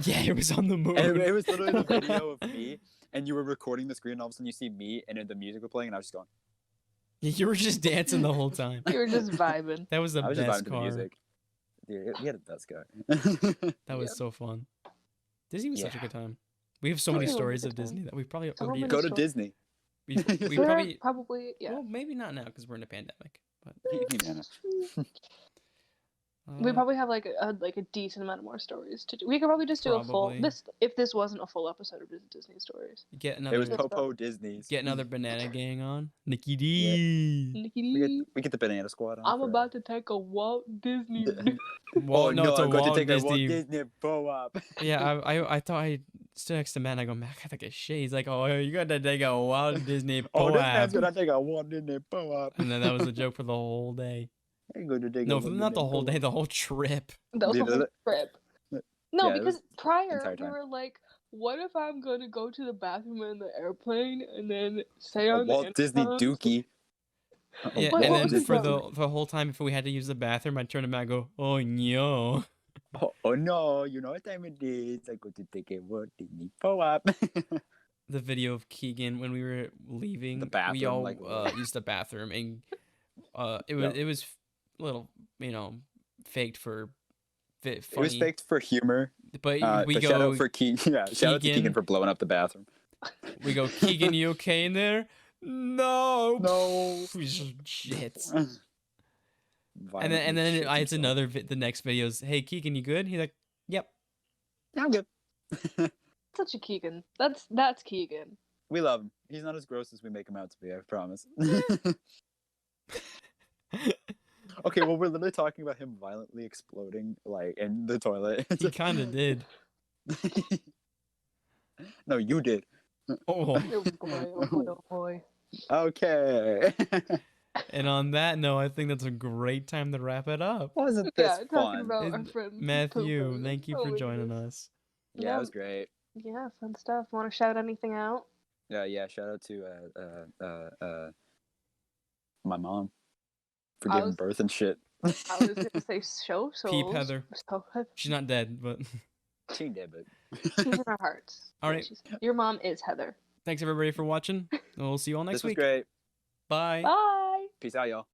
Yeah, it was on the moon. And it was literally the video of me, and you were recording the screen, and all of a sudden you see me, and then the music was playing, and I was just going. You were just dancing the whole time. You were just vibing. That was the I was just best vibing to the car. music. Dude, we had the best car. That was Yep. so fun. Disney was such a Yeah. good time. We have so many Disney was a stories good of time. Disney that we probably So already many Go to stories. Disney. we There probably yeah. well maybe not now because we're in a pandemic. But Yeah. We probably have like a decent amount of more stories to do. We could probably just do a full Probably. if this wasn't a full episode of Disney stories. Get It another was Yes, Popo Disney's. get another banana gang on. Nikki D. Nikki We D, get the Banana Squad on. I'm for- about to take a Walt Disney. Well, no, it's a I'm going Walt to take a Walt Disney. Disney co-op. Yeah, I thought I stood next to Matt. I go, Matt, I got like a shit. He's like, oh, you got to take a Walt Disney Oh, this co-op. man's gonna take a Walt Disney co-op. And then that was the joke for the whole day. I'm going to take No, a Walt not the Disney whole day, co-op. the whole trip. That was the Dude, whole that- trip. No, Yeah, it because was prior entire we time. were like, what if I'm gonna go to the bathroom in the airplane and then say A on the Walt Disney intercom- Dookie. A Yeah, But and what then was it for called? the whole time, if we had to use the bathroom, I'd turn to Matt and go, oh, no. Oh no, you know what time it is? I go to take a Walt Disney co-op. The video of Keegan when we were leaving, we bathroom, all like, used the bathroom, and it Yeah. was a little, faked for funny. It was faked for humor. But we but go, shout out for Keegan. Yeah, shout out to Keegan. Keegan for blowing up the bathroom. we go, Keegan, you okay in there? No. No. Shit. And Violently then shit it's himself. another the next videos. Hey Keegan, you good? He's like, yep. Yeah, I'm good. Such a Keegan. That's Keegan. We love him. He's not as gross as we make him out to be, I promise. Okay, well, we're literally talking about him violently exploding, like, in the toilet. He kind of did. No, you did. Oh. Oh boy, oh boy, oh boy. Okay. And on that note, I think that's a great time to wrap it up. Wasn't this Yeah, talking fun? about our And friends. Matthew, poopers. thank you Oh for my joining goodness. us. Yeah, it was great. Yeah, fun stuff. Want to shout anything out? Yeah, shout out to my mom for I giving was- birth and shit. I was gonna say show souls. Peep Heather. So, She's not dead, but She ain't dead, but she's in our hearts. All Yeah, right. your mom is Heather. thanks everybody for watching. We'll see you all next this was week. great. Bye. Bye. Peace out, y'all.